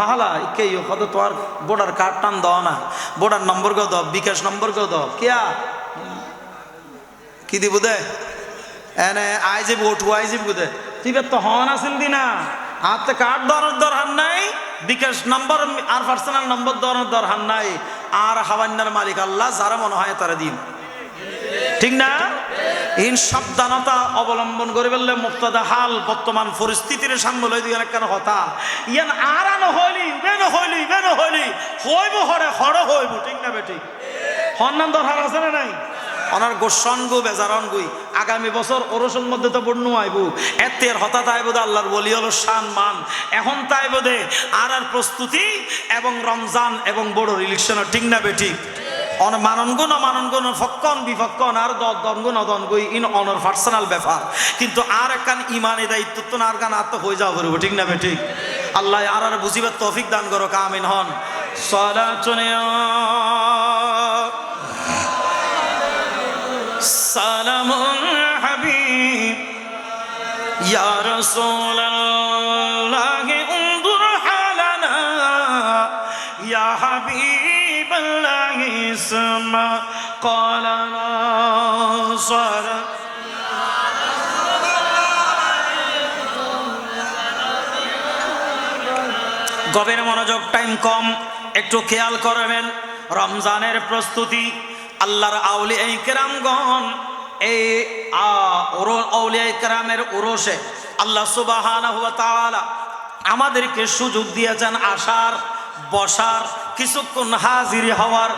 হালা কে কত তোর বোর্ডার কার্ড টান দাও না, বোর্ডার নম্বর গো দাও, বিকাশ নম্বর গো দাও, কিয়া কি দিব দে এনে আই যে ভোট আই যে বুদে তুই তো হন আসেন দিনা হাতে কার্ড দরহান নাই, বিকাশ নম্বর আর পার্সোনাল নম্বর দরহান নাই, আর হাওয়ান্নার মালিক আল্লাহ, যারা মনে হয় তারা দিন। ঠিক না? ইন সাবধানতা অবলম্বন করে বললে মুক্তাদা হাল বর্তমান পরিস্থিতির সামনে দিয়ে কেন কথা ইয়ান আর হইলি হইব হরে হড় হইব। ঠিক না বেটি? হন্নান দরহার আছে না নাই? অনার গোসন গো বেজারন গুই আগামী বছর ওরসন মধ্যে তো বন্য আইব এতের হঠাৎ আইব আল্লাহর বলি হলো শান মান এখন তাইব দে আর প্রস্তুতি এবং রমজান এবং বড় ইলেকশন। ঠিক না বেটি? অন মাননগুণ ফক্কন বিফক্কন আর দনগুণ অদনগুই ইন অনর পার্সোনাল ব্যাপার, কিন্তু আর একখান ইমানে দায়িত্ব তো আর গান আত্ম হয়ে যাওয়া করবো। ঠিক না বেটি? আল্লাহ আর বুঝিবার তৌফিক দান করো, আমিন হন। সালামুন হাবিব ইয়া রাসূলুল্লাহ উনদুর হালানা ইয়া হাবিবাল্লাহ ইসমা ক্বালানা সারা। গভীর মনোযোগ, টাইম কম, একটু খেয়াল করবেন। রমজানের প্রস্তুতি আল্লাহর আউলিয়া কেরামগণ এই আউলিয়া কেরামের উরসে আল্লাহ সুবহানাহু ওয়া তাআলা আমাদেরকে সুযোগ দিয়েছেন আসার, বসার, কিছুক্ষণ হাজির হওয়ার।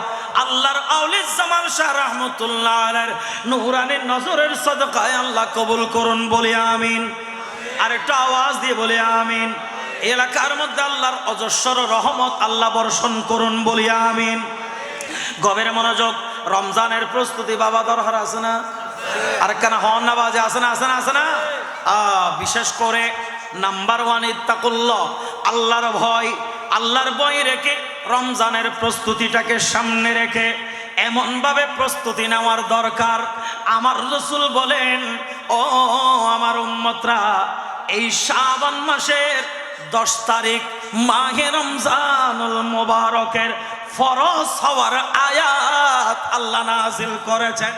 আল্লাহর আউলি জামাল শাহ রাহমাতুল্লাহ আলাইহির নূরানি নজরের সদকায় আল্লাহ কবুল করুন, বলি আমিন। আর একটা আওয়াজ দিয়ে বলি আমিন। এলাকার মধ্যে আল্লাহর অজস্র রহমত আল্লাহ বর্ষণ করুন, বলি আমিন। গভীর মনোযোগ, রমজানের প্রস্তুতি বাবা দরকার আছে না? আর কেন হন না বাজে আছে না? আছে না? আছে না? বিশেষ করে নাম্বার 1 ইত্তাকুল্লাহ, আল্লাহর ভয়। আল্লাহর ভয় রেখে রমজানের প্রস্তুতিটাকে সামনে রেখে এমনভাবে প্রস্তুতি নেওয়ার দরকার। আমার রাসূল বলেন, ও আমার উম্মতরা, এই শাবান মাসের 10 তারিখ মাহে রমজানুল মুবারকের ফরজ হওয়ার আয়াত আল্লাহ নাজিল করেছেন।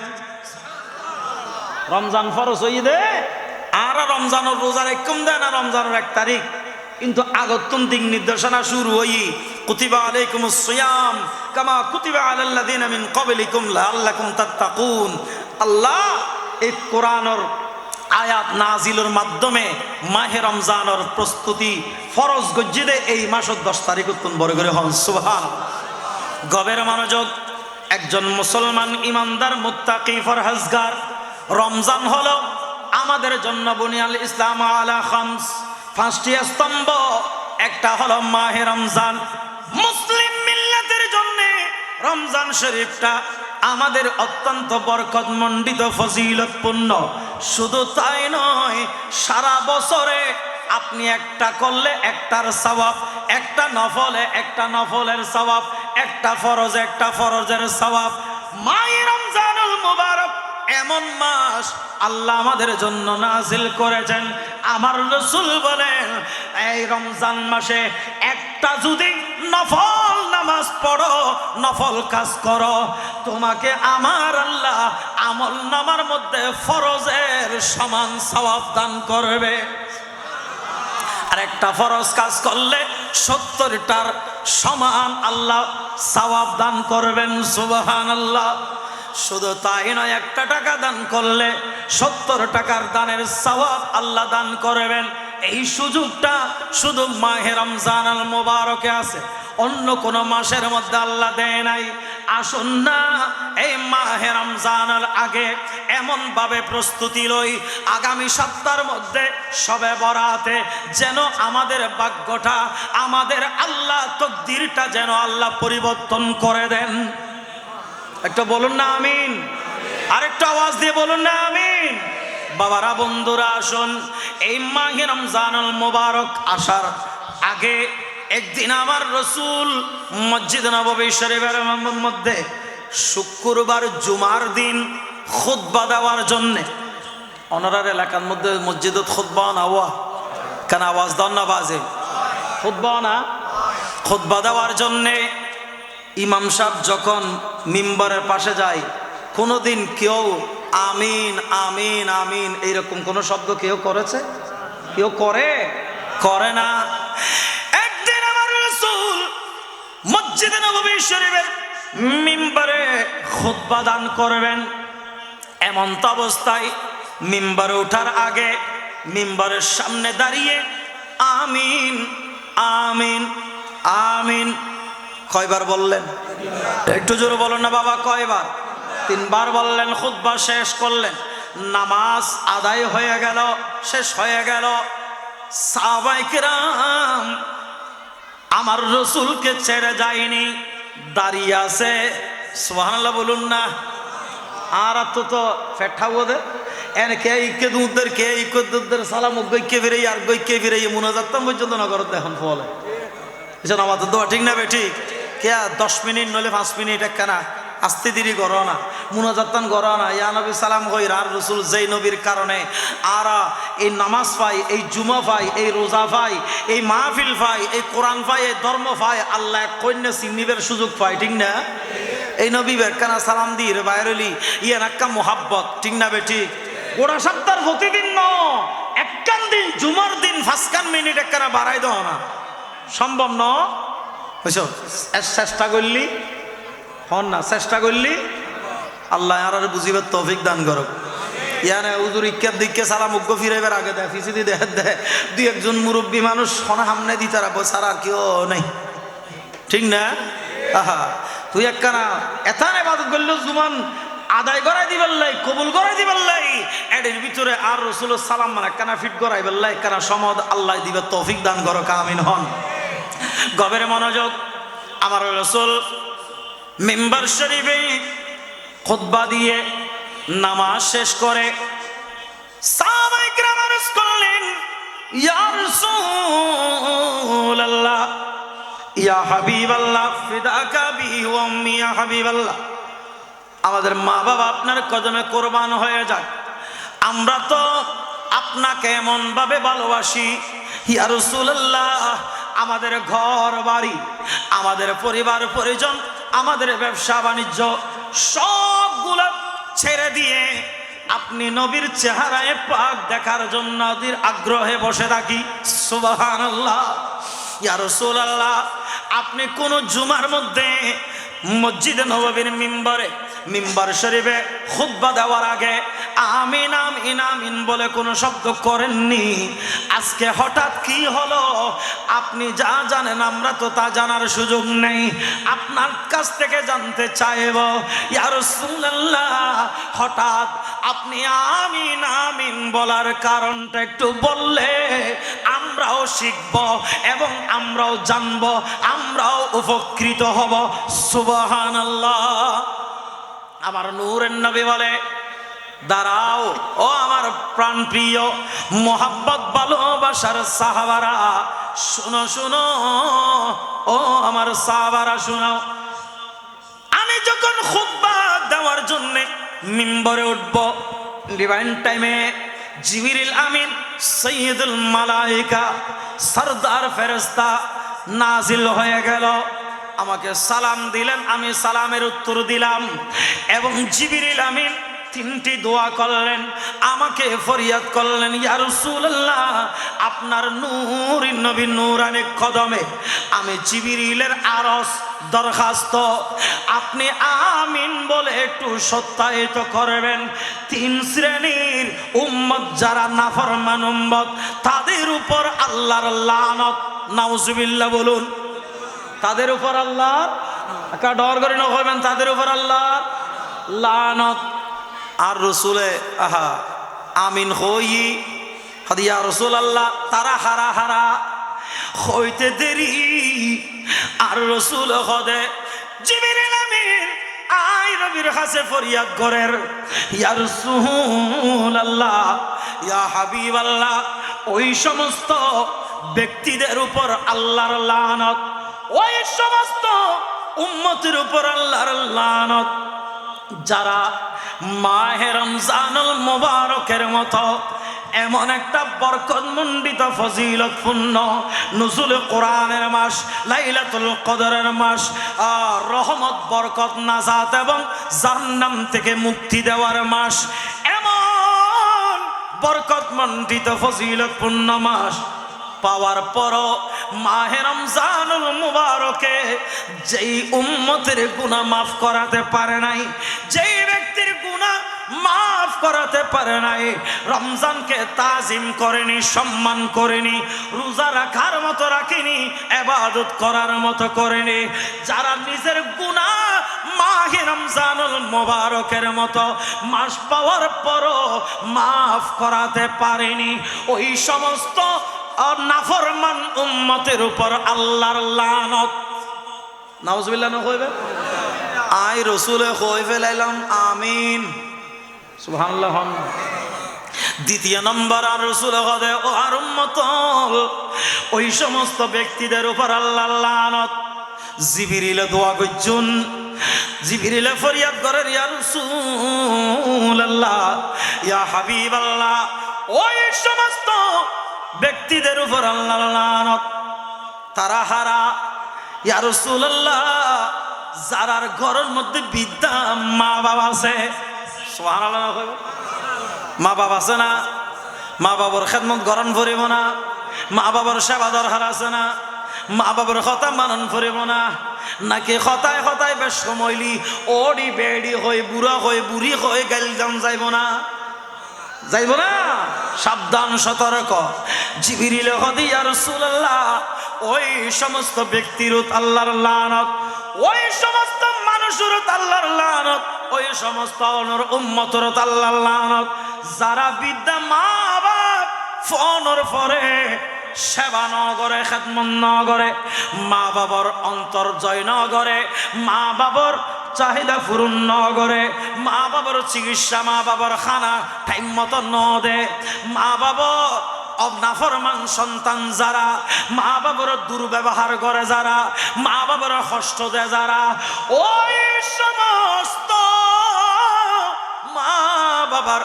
রমজান ফরজ হই দে আর রমজানের রোজার একম দেয় না রমজানের 1 তারিখ, কিন্তু আগতুন দিক নির্দেশনা শুরু হই কুতিবা আলাইকুমুস সিয়াম কামা কুতিবা আলাল লাযিনা মিন ক্বাবলিকুম লাআল্লাকুম তাত্তাকুন। আল্লাহ এই কোরআনের আয়াত নাজিলের মাধ্যমে মাহে রমজানের প্রস্তুতি ফরজ গজ্জিদে এই মাসের 10 তারিখ উত্তম বড় করে হন সুবহানাল্লাহ। গভীর মনোযোগ, একজন মুসলমান ইমানদার মুত্তাকি ফরহেজগার, রমজান হলো আমাদের জন্য বুনিয়াল ইসলাম আলা খামস, 5টি স্তম্ভ। একটা হলো মাহে রমজান। মুসলিম মিল্লাতের জন্য রমজান শরীফটা আমাদের অত্যন্ত বরকতমণ্ডিত, ফজিলতপূর্ণ। শুধু তাই নয়, সারা বছরে আপনি একটা করলে একটার সওয়াব, একটা নফলে একটা নফলের সওয়াব, একটা ফরজে একটা ফরজের সওয়াব। মাহে রমজানুল মুবারক এমন মাস আল্লাহ আমাদের জন্য নাজিল করেছেন। আমার রাসূল বলেন, এই রমজান মাসে একটা যদি নফল নামাজ পড়ো, নফল কাজ করো, তোমাকে আমার আল্লাহ আমল নামার মধ্যে ফরজের সমান সওয়াব দান করবে। আর একটা ফরজ কাজ করলে 70টার সমান আল্লাহ সওয়াব দান করবেন। সুবহানাল্লাহ। শুধু তাই নয়, একটা টাকা দান করলে 70 টাকার দানের সওয়াব আল্লাহ দান করবেন। এই সুযোগটা শুধু মাহে রমজানুল মুবারকে আছে, অন্য কোন মাসের মধ্যে আল্লাহ দেয় নাই। আসুন না এই মাহে রমজানের আগে এমন ভাবে প্রস্তুতি লই, আগামী সপ্তাহের মধ্যে শবে বরাতে যেন আমাদের ভাগ্যটা, আমাদের আল্লাহ তকদিরটা যেন আল্লাহ পরিবর্তন করে দেন। একটা বলুন না আমিন। আরেকটা আওয়াজ দিয়ে বলুন না আমিন। বাবারা, বন্ধুরা, আসুন এই মাহে রমজানুল মুবারক আসার আগে একদিন আমার রাসূল মসজিদ নববী শরীফের মধ্যে শুক্রবার জুমার দিন খুতবা দেওয়ার জন্যে, ওনার এলাকার মধ্যে মসজিদত খুতবা না হওয়া কেন, আওয়াজ দাও না, বাজে খুতবা না, খুতবা দেওয়ার জন্যে ইমাম সাহেব যখন মিম্বরের পাশে যায়, কোনোদিন কেউ আমিন আমিন আমিন এইরকম কোন শব্দ কেউ করেছে? কেউ করে না। একদিন আমার রাসূল মসজিদে নববী শরীফের মিম্বরে খুতবা দান করবেন। এমন তো অবস্থায় মিম্বরে ওঠার আগে মিম্বরের সামনে দাঁড়িয়ে আমিন আমিন আমিন কয়বার বললেন? একটু জোরে বলুন না বাবা, কয়বার? 3 বার বললেন। খুতবা শেষ করলেন, নামাজ আদায় হয়ে গেল, শেষ হয়ে গেল। সাহাবায়ে কেরাম আমার রাসূলকে ছেড়ে যায়নি, দাঁড়িয়ে আছে। সুবহানাল্লাহ বলুন না। আর তো ফেঠাও ওদের এন কে ইকে দুধের কে ইকে দুধের সালাম গইকে ফিরে আর গইকে ফিরে মুনাজাতম পর্যন্ত না করতে এখন ফলে এজন্য আমাদের দোয়া ঠিক না বে ঠিক কে 10 মিনিট নলে 5 মিনিট একখানা আস্তে দেরি করো না, মুনাজাতান করো না। ইয়া নবী সালাম কইর আর রাসূল যেই নবীর কারণে আর এই নামাজ পাই, এই জুমা পাই, এই রোজা পাই, এই মাহফিল পাই, এই কোরআন পাই, এই ধর্ম পাই, আল্লাহ কন্যা চিনিবের সুযোগ পাই, ঠিক না? এই নবী বেরকানা সালাম দি রে বাইরলি ইয়া নাক্কা মোহাব্বত, ঠিক না বে ঠিক? গোটা সপ্তাহ প্রতিদিন ন একখান দিন জুমার দিন 5 মিনিট একখানা বাড়াই দাও না, সম্ভব ন? বুঝছো? চেষ্টা করলি হন না, চেষ্টা করলি আল্লাহ আর বুঝিবার তৌফিক দান করুক। ইয়ানে হুজুর ইক্কার দিকে সালাম উগ্গ ফিরাইবার আগে দেয় ফিসিদি দেয় দুই একজন মুরব্বী মানুষ সোনা সামনে দিতে রাখবো, সারা আর কেউ নেই, ঠিক না? আহা, তুই একখানা এথান ইবাদত করলো জুমান আদায় করাই দিবার লাই, কবুল করাই দিবার লাই, এর ভিতরে আর রাসূলের সালাম মানে একখানা ফিট করাইবার লাই, একখানা সমদ আল্লাহ দিবার তৌফিক দান করুক, আমিন হন। গভীর মনোযোগ। আমার রাসূল মিম্বার শরীফে খুতবা দিয়ে নামাজ শেষ করে সাহাবায়ে কেরাম আরজ করলেন, ইয়া রাসূলুল্লাহ, ইয়া হাবিবাল্লাহ, ফিদাকা বিহি ওয়া উম্মি, ইয়া হাবিবাল্লাহ, আমাদের মা বাবা আপনার কদমে কোরবান হয়ে যাক, আমরা তো আপনাকে এমন ভাবে ভালোবাসি, ইয়া রাসূলুল্লাহ, আমাদের ঘর বাড়ি, আমাদের পরিবার পরিজন, আমাদের ব্যবসা বাণিজ্য সবগুলো ছেড়ে দিয়ে আপনি নবীর চেহারায় পাক দেখার জন্য আগ্রহে বসে থাকি। সুবহানাল্লাহ। ইয়া রাসূলুল্লাহ, আপনি কোন জুমার মধ্যে মসজিদে নববীর মিম্বার শরীফে খুতবা দেওয়ার আগে আমিন আমিন আমিন বলে কোনো শব্দ করেননি। আজকে হঠাৎ কি হলো? আপনি যা জানেন আমরা তো তা জানার সুযোগ নেই, আপনার কাছ থেকে জানতে চাইব, ইয়া রাসূলুল্লাহ, হঠাৎ আপনি আমিন আমিন বলার কারণটা একটু বললে আমরাও শিখব এবং আমরাও জানব, আমরাও উপকৃত হব। সুবহানাল্লাহ। আমার নূরের নবী বলে, দাঁড়াও ও আমার প্রাণপ্রিয় মোহাব্বত ভালোবাসার সাহাবারা, শোনো শোনো ও আমার সাহাবারা শোনো। আমি যখন খুতবা দেওয়ার জন্য মিম্বরে উঠব, ডিভাইন টাইমে জিবরিল আমিন সাইয়্যিদুল মালায়েকা সরদার ফেরেশতা নাজিল হয়ে গেল, আমাকে সালাম দিলেন, আমি সালামের উত্তর দিলাম এবং জিবরিল আমিন তিনটি দোয়া করলেন, আমাকে ফরিয়াদ করলেন, ইয়া রাসূলুল্লাহ আপনার নূরি নবী নূরানি কদমে আমি জিবরিলের আরশ দরখাস্ত আপনি আমিন বলে একটু সত্যায়িত করবেন। তিন শ্রেণীর উম্মত যারা নাফরমান উম্মত তাদের উপর আল্লাহর লানত, নাউজুবিল্লাহ বলুন। তাদের উপর আল্লাহ একা ডর করে না হবেন, তাদের উপর আল্লাহর লানত। আর রসুলে আহা আমিন হই হাদিয়া রসুল আল্লাহ তারা হারা হারা হইতে দেরি আর রসুল হদে জিবরিল আমিন আই নবীর কাছে ফরিয়াদ করেন, ইয়া রাসূলুল্লাহ ইয়া হাবিবাল্লাহ ওই সমস্ত ব্যক্তিদের উপর আল্লাহর লানত, ওই সমস্ত উম্মতের উপর আল্লাহর লানত যারা মাহে রমজানুল মুবারকের মতো এমন একটা বরকতমণ্ডিত ফজিলতপূর্ণ নুজুল কোরআনের মাস, লাইলাতুল কদরের মাস, আর রহমত বরকত নাজাত এবং জাহান্নাম থেকে মুক্তি দেওয়ার মাস, এমন বরকতমণ্ডিত ফজিলতপূর্ণ মাস পাওয়ার পরও মাহে রমজানুল মুবারকে যেই উম্মতের গুনাহ মাফ করাতে পারে নাই, যেই ব্যক্তির গুনাহ মাফ করাতে পারে নাই, রমজানকে তাজিম করেনি, সম্মান করেনি, রোজা রাখার মতো রাখেনি, ইবাদত করার মতো করেনি, যারা নিজের গুনাহ মাহে রমজানুল মুবারকের মতো মাস পাওয়ার পরও মাফ করাতে পারেনি, ওই সমস্ত আর নাফরমান উম্মতের উপর আল্লাহর লানত। নাউজুবিল্লাহ না কইবে আই রাসূলে কই ফেলাইলাম আমিন সুবহানাল্লাহ। দ্বিতীয় নম্বর আর রাসূলে কদে ও আর উম্মত ওই সমস্ত ব্যক্তিদের উপর আল্লাহর লানত। জিবরিল দোয়া করছেন, জিবরিল ফরিয়াদ করে, ইয়া রাসূলুল্লাহ ইয়া হাবিবাল্লাহ ওই সমস্ত ব্যক্তিদের উপর আল্লাহর লানত তারা হারা, ইয়া রাসূলুল্লাহ যারার ঘরের মধ্যে বিদ্যা মা বাবা আছে, সুবহানাল্লাহ মা বাবা আছে না, মা বাবার খেদমত গরণ ভরিব না, মা বাবার সেবা দরকার আছে না, মা বাবার কথা মানন ভরিব না, নাকি কথায় কথায় বেশ সময়লি ওডি বেডি হয়ে বুড়া হয়ে বুড়ি হয়ে গাইলজাম যাইব না, যাইব না, সাবধান সতর্ক। জিবরিল কয় ইয়া রাসূলুল্লাহ ওই সমস্ত ব্যক্তির আল্লাহর লানত, ওই সমস্ত মানুষের আল্লাহর লানত, ওই সমস্ত উম্মতের আল্লাহর লানত যারা বিদ্যা মা বাপ ফোনের পরে সেবা ন করে, খেদমত ন করে, মা বাবার অন্তর জয় ন করে, মা বাবার চাহিদা পূরণ ন করে, মা বাবার চিকিৎসা, মা বাবার খানা টাইম মতো ন দে, মা বাবা নাফরমান সন্তান যারা, মা বাবার দুর্ব্যবহার করে যারা, মা বাবার কষ্ট দেয় যারা, ওই সমস্ত মা বাবার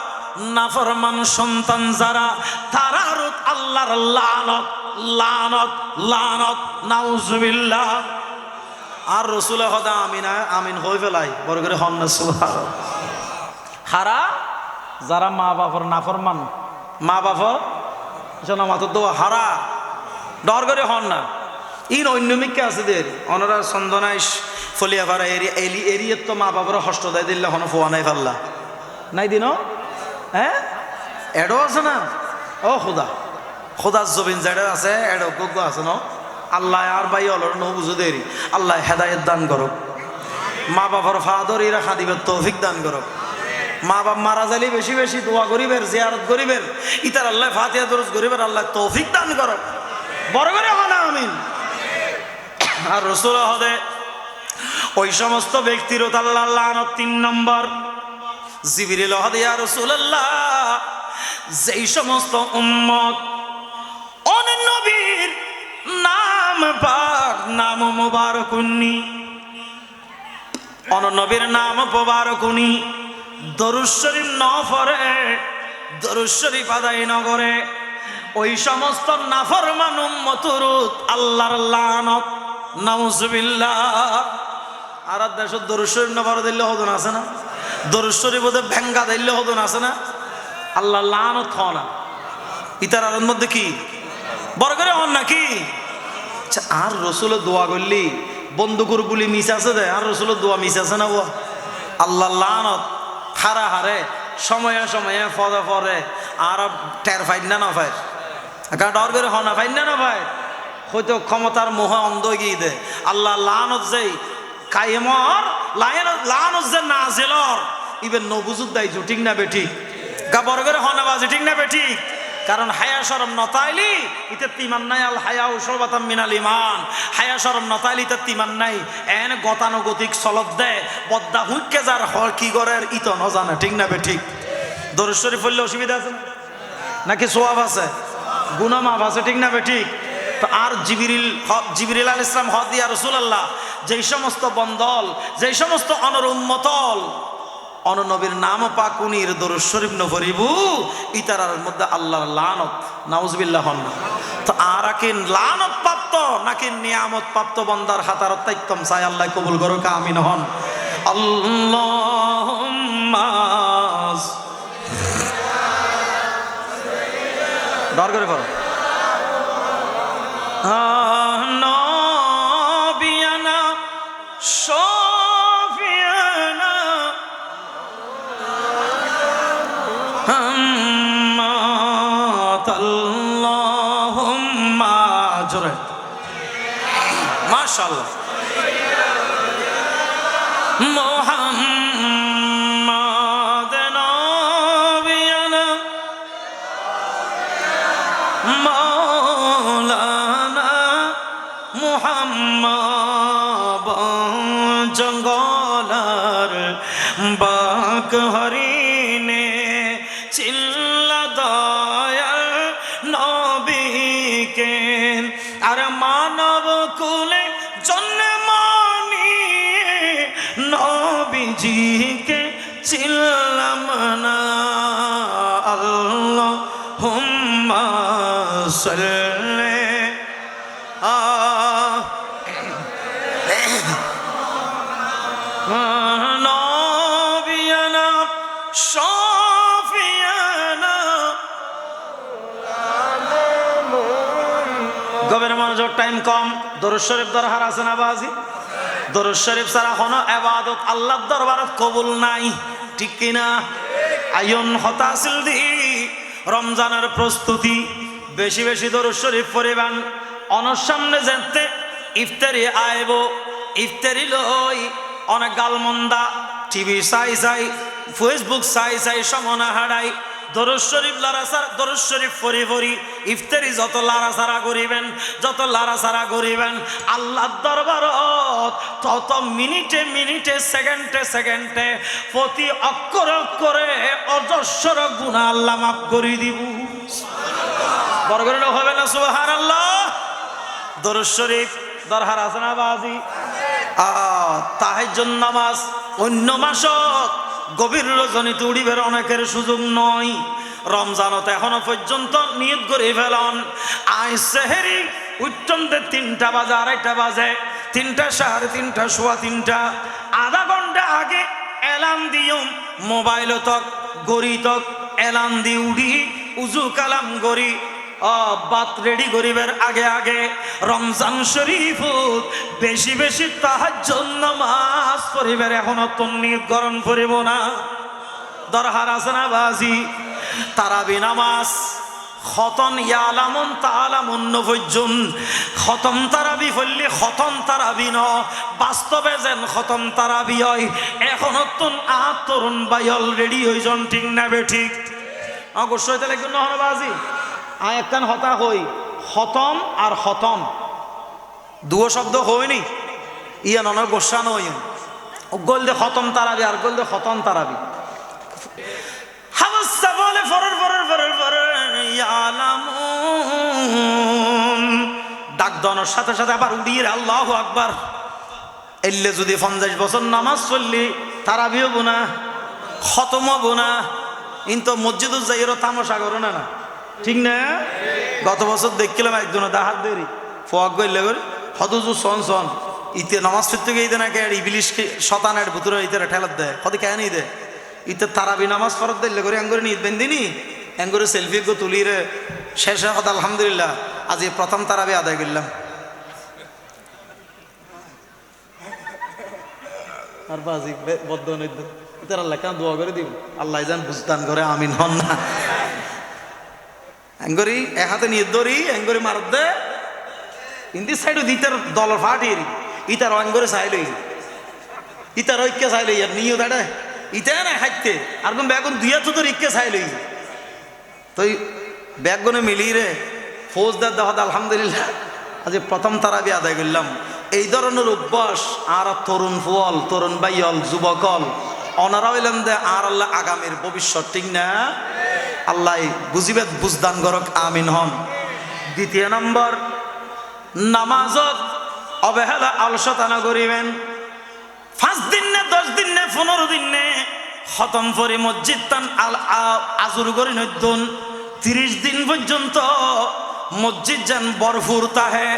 নাফরমান সন্তান যারা, তারার আল্লাহর লানত লানত লানত নাউজুবিল্লাহ। আর রসুলের হদা আমিন আমিন হয়ে ফেলাই বড় করে হন না সুবহানাল্লাহ। হারা যারা মা বাবার নাফরমান, মা বাবা মাত্র দোয়া হারা ডর করে হন না। ইন অন্যমিককে আছে দের অনরা চন্দনাইশ ফলিয়া ভাড়া এরিয়ার তো মা বাবার হষ্ট দেয় দিল্লা হন ফোয়া নাই ফাল্লা নাই দিন, হ্যাঁ এডো আছে না, ও খুদা খুদার জবিন যেটা আছে এডো গজ্ঞ আছে ন, আল্লাহ আর ভাই অলর ন বুঝো দেরি, আল্লাহ হেদায়েত দান করুক, মা বাবার ফাদর ইরা খাদিবের তৌফিক দান করুক, মা বাপ মারা যাইলে বেশি বেশি দোয়া করিবের, জিয়ারত করিবের, ইতার আল্লাহ ফাতিহা দরুদ করিবের, আল্লাহ তৌফিক দান করুক, বড় করে হন আমিন। আর রাসূল হদে ওই সমস্ত ব্যক্তির আল্লাহর লানত। তিন নম্বর জিবরিল ইয়া রাসূলুল্লাহ, যেই সমস্ত উম্মত অন নবীর নাম পাক নাম মুবারকুনি, অন নবীর নাম মুবারকুনি দরুদ শরীফ ন পড়ে, দরুদ শরীফ আদায় ন করে, ওই সমস্ত নাফরমান উম্মতের আল্লাহর লানত, নাউজুবিল্লাহ। আর দেশ দরুদ শরীফ না পড়ে দিলে হতো না, আছে না? দরুদ শরীফ ওদের ভেঙ্গা দিলে হতো না, আছে না? আল্লাহ লানত হয় না। ইতার আর মধ্যে কি বড় করে হন নাকি? আর রসুলের দোয়া করলি বন্ধুকুর গুলি মিস আছে দে, আর রসুলের দোয়া মিস আছে না? ও আল্লাহ লানত হারা হারে সময়ে সময়ে ফদে ফরে আর টের ফাইন না ফাই, কারণ ডর করে হনা ফাইন না ভাই, হয়তো ক্ষমতার মোহ অন্ধ গিয়ে দে। আল্লাহ লানত যেই কায়েমর লানত যে নাজিলর ইবেন নবুজুদ দাইছো, ঠিক না বেঠিক? গা বড় করে হনা বাজে, ঠিক না বেঠিক? কারণ হায়া শরম নতাইলি ইতে তিমান নাই, আল হায়া উসবাতাম মিনাল ইমান। হায়া শরম নতাইলি ইতে তিমান নাই, এন গতানুগতিক চলত দে বদ্দা হুইকে যার হর কি করে ইত নজানে, ঠিক না বেঠিক? দরুদ শরীফ পড়লে অসুবিধা আছে নাকি? সোয়াব আছে, গুনাহ মাফ আছে, ঠিক না বেঠিক? তো আর জিবরিল আলাইহিস সালাম হদ দিয়া রাসূলুল্লাহ, যেই সমস্ত বন্দল, যেই সমস্ত অনর উম্মতল অননবীর নাম পাকুনির দরুদ শরীফ নফরিবু ইতারার মধ্যে আল্লাহর লানত, নাউজুবিল্লাহ হন না। তো আর কি লানত প্রাপ্ত নাকি নিয়ামত প্রাপ্ত বন্দার হাতার তাইতম চাই আল্লাহ কবুল করো, আমিন হন। আল্লাহুম্মা ডর করে করো নবিয়ানা শফিয়ানা আল্লাহুম্মা জোরে মাশাআল্লাহ মুহাম্মাদ নবিয়ানা মাওলানা মুহাম্মদ জঙ্গলার বাক হরিণে চিল্লা দয়াল নবীকে আর মানব কুলে জন্মানি নবীজিকে চিল্লাম না। আল্লাহুম্মা সাল্লি নবিয়ানা শফিয়ানা। গবের মনোযোগ, টাইম কম। দরুদ শরীফ দরকার আছে না বাজি? দরুদ শরীফ ছাড়া কোনো ইবাদত আল্লাহর দরবারে কবুল নাই, ঠিক কিনা? আয়ন হতাসিল দি রমজানের প্রস্তুতি, বেশি বেশি দরুদ শরীফ পড়িবেন। অনর সামনে যেতে ইফতারি আইব, ইফতারি লই অনেক গালমন্দা টিভি চাই চাই ফেসবুক চাই চাই সমনা হারাই দরুদ শরীফ লারাসার দরুদ শরীফ পড়ি পড়ি ইফতারি যত লারাসারা করিবেন, যত লারাসারা করিবেন আল্লাহর দরবারত তত মিনিটে মিনিটে সেকেন্ডে সেকেন্ডে প্রতি অক্ষর অক্ষরে অজস্র গুনাহ আল্লাহ মাফ করে দিব। বড় করে হবে না সুবহানাল্লাহ? দরুদ শরীফ দরকার আছে না বাজি? তাহাজ্জুদ নামাজ অন্য মাসত গভীর রজনীতে উড়িবের অনেকের সুযোগ নয়। রমজানত এখনো পর্যন্ত নিয়ত করে ফেলন, আজ সেহেরি উঠতে 3টা বাজে, 2:30 বাজে, 3টা, 3:30, 3:15, আধা ঘন্টা আগে এলান দিও মোবাইল তক গড়ি তক এলান দি উড়ি উজু কালাম গড়ি বাত রেডি করিবের আগে আগে রমজান শরীফ বেশি বেশি তাহাজ্জুদ নামাজ পড়িবের। এখনো তো নিয়ত গরম করিব না? দরকার আছে না বাজি? তারাবি নামাজ খতম ইয়ালামুন তাআলামুন নফুজ্জুন খতম তারাবি ফল্লি খতম তারাবি ন বাস্তবে যেন খতম তারাবি হয়। এখনো তো তরুণ ভাই অলরেডি হইজন, ঠিক না বে ঠিক? অবশ্যই তাহলে কোন হলো বাজি একখান হতা হই খতম আর খতম দুও শব্দ হয়নি, ইয়া নন গোসা নয়। গোল দে খতম তারাবি আর গোল দে খতম তারাবি। হাবসা বলে ফরর ইয়ালামুন, ডাক দেওয়ার সাথে সাথে আবার উড়িয়ে আল্লাহু আকবার। এলে যদি 50 বছর নামাজ পড়লি তারাবি হবো না, খতম হবো না, কিন্তু মসজিদ যাইয়েরও তামাশা করো না, না ঠিক না? গত বছর দেখছিলাম একজন দাহাত দেরি ফোয়াক গইলে করে হদুজু সন সন ইতে নামাজ পড়তে গিয়ে ইতে নাকি ইবলিশ শতানের ভিতরে ইতে ঠেলাত দেয়, কত কেন দেয় ইতে তারাবি নামাজ ফরত দিলে করে এঙ্গরে নিদ বেন্দিনি এঙ্গরে সেলফি গো তুলি রে শেষে হত আলহামদুলিল্লাহ আজ এই প্রথম তারাবি আদায় করলাম। আর বাজি বদ্ধ নৈদ্য ইতার আল্লাহ কেন দোয়া করে দিব, আল্লাহ জান বুঝদান করে আমিন হন না। এঙ্গরি এক হাতে নিয়ে দড়ি এঙ্গরি মারত দে ইন্দি সাইডে ইতার দল ফাটিয়ে ইতার অঙ্গরে চাইলই ইতার ঐক্য চাইলই আর নিয়েও দাঁড়ায় ইটা না খাইতে আর কোন ব্যাগুন দুইয়া তো তোর ইক্কে চাইলই তো ব্যাগুনে মিলিয়ে রে ফৌজদার দেওয়া আলহামদুলিল্লাহ আজ প্রথম তারাবি আদায় করলাম। এই ধরনের অভ্যাস আর তরুণ ফুয়াল তরুণ বাইল যুবকল অনারা হইলাম দে আর আল্লাহ আগামীর ভবিষ্যৎ ঠিক না? আল্লাহ বুঝিবে বুঝদান করক আমিন হন। দ্বিতীয় নম্বর, নামাজত অবহেলা অলসতা করিবেন। 5 দিন নে 10 দিন নে 15 দিন নে খতম করে মসজিদ তান আজুর করি নতুন 30 দিন পর্যন্ত মসজিদ যেন বরফুর তাহে,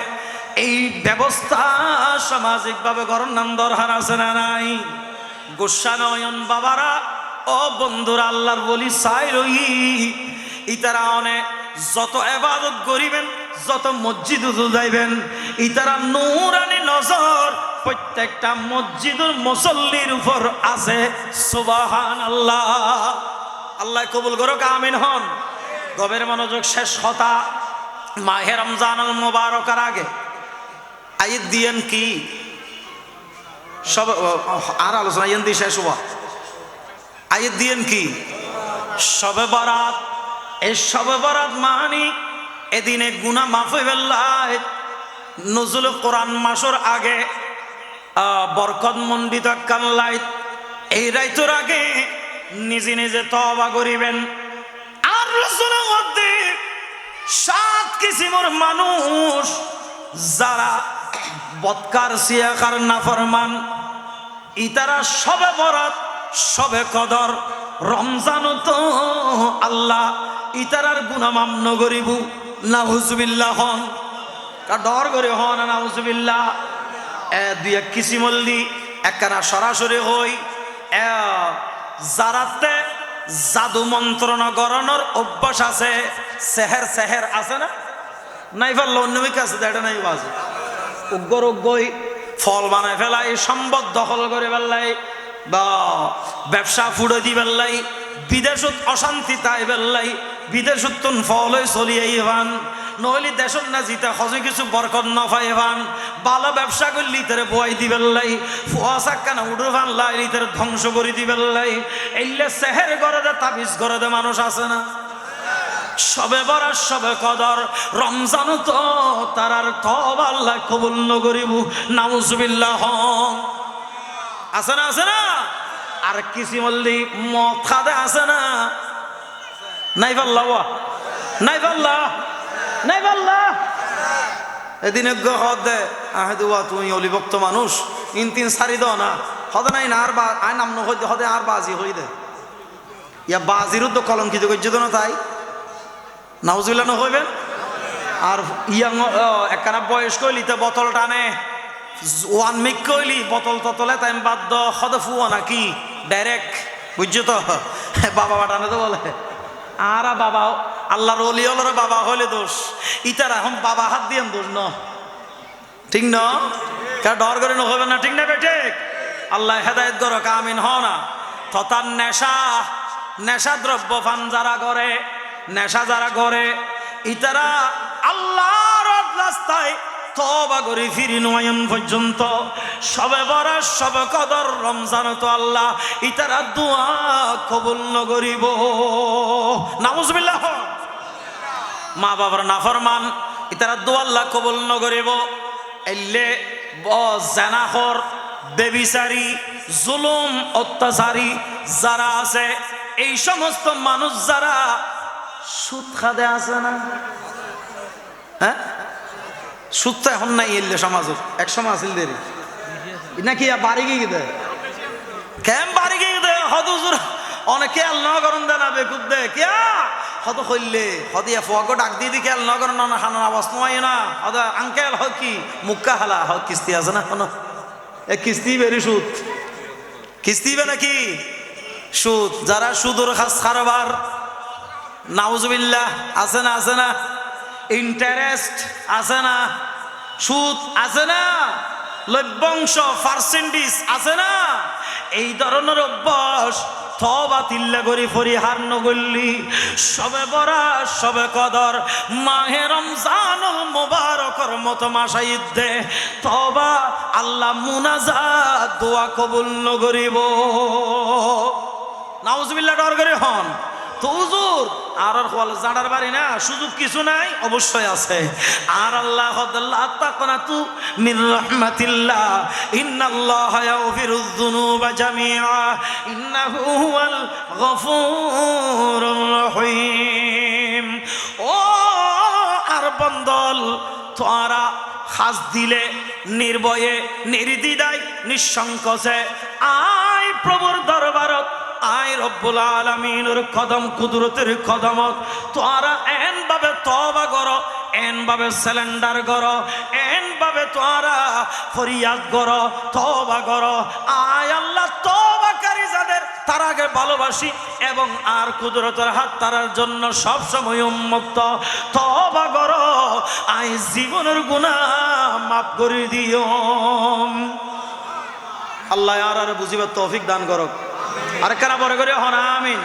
এই ব্যবস্থা সামাজিকভাবে করার নাম দরকার আছে না নাই? গোসা নয়ন বাবারা ও বন্ধুরা আল্লাহর বলি চাই রই ইতারা অনেক যত ইবাদত করিবেন যত মসজিদ যাইবেন ইতারা নূরানি নজর প্রত্যেকটা মসজিদের মুসল্লির উপর আছে। সুবহানাল্লাহ, আল্লাহ কবুল করুক আমিন হন। গভীর মনোযোগ, শেষ কথা, মাহে রমজানুল মুবারকের আগে আয়াত দিয়েন কি সব আর আলোচনা ইয়েন দিয়ে শেষ হওয়া আয়াত দিয়েন কি শবে বরাত। এই শবে বরাত মানি এদিনে গুনাহ মাফ হইবেল্লাহ। নজুল কোরআন মাসের আগে বরকত মণ্ডিত কাল্লাইত এই রাইতের আগে নিজে নিজে তওবা করিবেন। আর রাসূলের মধ্যে 7 কিসিমের মানুষ যারা বদকার সিয়াকার নাফরমান ইতারা শবে বরাত শবে কদর রমজান তো আল্লাহ ইতারার গুনাহ মাফ নগরিব। নাউজুবিল্লাহ হন কা ডর করে হন নাউজুবিল্লাহ। দুই এক কিসিমল্লি একখানা সরাসরি হই যারাতে জাদু মন্ত্রণা গড়ানোর অভ্যাস আছে, সেহের সেহের আছে না নাই পারল অন্যমিক আছে এটা নাই বাজে উগ্র উগ্রই ফল বানায় ফেলাই, সম্পদ দখল করে ফেললাই বা ব্যবসা ফুড়ে দি ফেললাই, বিদেশত অশান্তি তাই ফেললাই, বিদেশত তুন ফল হয়ে চলিয়ে ইভান নহলে দেশত না জিতে হজে কিছু বরকত না পাই এভান, ভালো ব্যবসা করলি তারে বয় দি ফেললাই, ফুয়া চাক্কানা উড়ে ফানলাই তারে ধ্বংস করে দি ফেললাই। এইলে সেহের ঘরে দে তাবিজ ঘরে দে মানুষ আছে না? সবে বরাত সবে কদর রমজান তো তারার তওবা আল্লাহ কবুল নগরিব। নাউজুবিল্লাহ আছে না? আছে না? আর কিছু বললি মদ খাদে আছে না? নাই পাল্লা নাই পাল্লা নাই পাল্লা এদিন হদে আহেদুয়া তুমি অলিভক্ত মানুষ ইন সারি দাও না হদে নাই না আর আয় নাম নহদে হদে আর বাজি হই দে ইয়া বাজিরও তো কলঙ্কিত করছে না তাই নাউজুবিল্লাহ না হইবেন। আর ইয়াং একখানা বয়স কইলি তো বোতল টানে ওয়ান মিক কইলি বোতল ততলে তাই বাধ্য হদে ফুয়া নাকি ডাইরেক্ট বুঝছো তো বাবা বাটানে তো বলে আর বাবা আল্লাহর ওলি হলোর বাবা হইলে দোষ ইতার এখন বাবা হাত দিয়ে দোষ ন ঠিক না কার ডর করে না হবে না ঠিক না বেটে আল্লাহ হেদায়েত করো আমিন হ না। তথা নেশা দ্রব্য পান যারা করে নেশা যারা করে ইতারা আল্লাহর রাস্তায় তওবা করে ফিরি নয়ন পর্যন্ত সবে বরাত সবে কদর রমজান তো আল্লাহ ইতারা দোয়া কবুল নগরিব। নাউজুবিল্লাহ। মা বাবার নাফরমান ইতারা দোয়া আল্লাহ কবুল নগরিব। এলে জানাখর বেবিচারি জুলুম অত্যাচারী যারা আছে এই সমস্ত মানুষ যারা সুদ খাদে আছে না, হ্যাঁ সুদ তো এখন নাই এলে সমাজ, এক সময় আসিল দেরি নাকি বাড়ি গিয়ে দেয় কেম বাড়ি গিয়ে দেয় হদুজুর অনেকে আল্লাহ করুন দেয় না বেকুব দেয় কিয়া হদ হইলে হদিয়া ফুয়াকে ডাক দিয়ে দি খেয়াল ন করেন না খানার আওয়াজ নয় না হদ আঙ্কেল হয় কি মুক্কা হালা হয় কিস্তি আছে না কোনো এ কিস্তি বেরি সুদ কিস্তি বে নাকি সুদ যারা সুদর খাস কারবার নাউজুবিল্লাহ আছে না, আছে না ইন্টারেস্ট আছে না, সুদ আছে না, লভ্যাংশ পার্সেন্টেজ আছে না, এই ধরনের অভ্যাস তওবা তিল্লা করি পরিহার নগল্লি সবে বরাত সবে কদর মাহে রমজানুল মুবারকর মতো মাসাইদে তওবা আল্লাহ মুনাজাত দোয়া কবুল নগরিব নাউজুবিল্লাহ ডর করে হন তো হুজুর আর জানার বাড়ি না সুযোগ কিছু নাই অবশ্যই আছে আর আল্লাহ তাকনাতু মির রাহমাতিল্লাহ ইন্নাল্লাহা ইয়াগফিরুয যুনুবা জামিআ ইন্নাহু হুয়াল গফুরুর রহিম। ও আর বন্দল তোরা খাস দিলে নির্ভয়ে নির্দ্বিধায় নিঃসংকোচে আয় প্রভুর দরবারত আয় রব্বুল আলামিনের কদম কুদরতের কদমত তোরা এন ভাবে তওবা করো এন ভাবে সিলিন্ডার করো এন ভাবে তোরা ফরিয়াদ করো তওবা করো আয় আল্লাহ তওবাকারী যাদের তারাকে ভালোবাসি এবং আর কুদরতের হাত তারার জন্য সব সময় উন্মুক্ত তওবা করো আয় জীবনের গুনাহ মাফ করে দিও আল্লাহ আর বুঝিবার তৌফিক দান করো আর কারা বড় করে হন আমিন।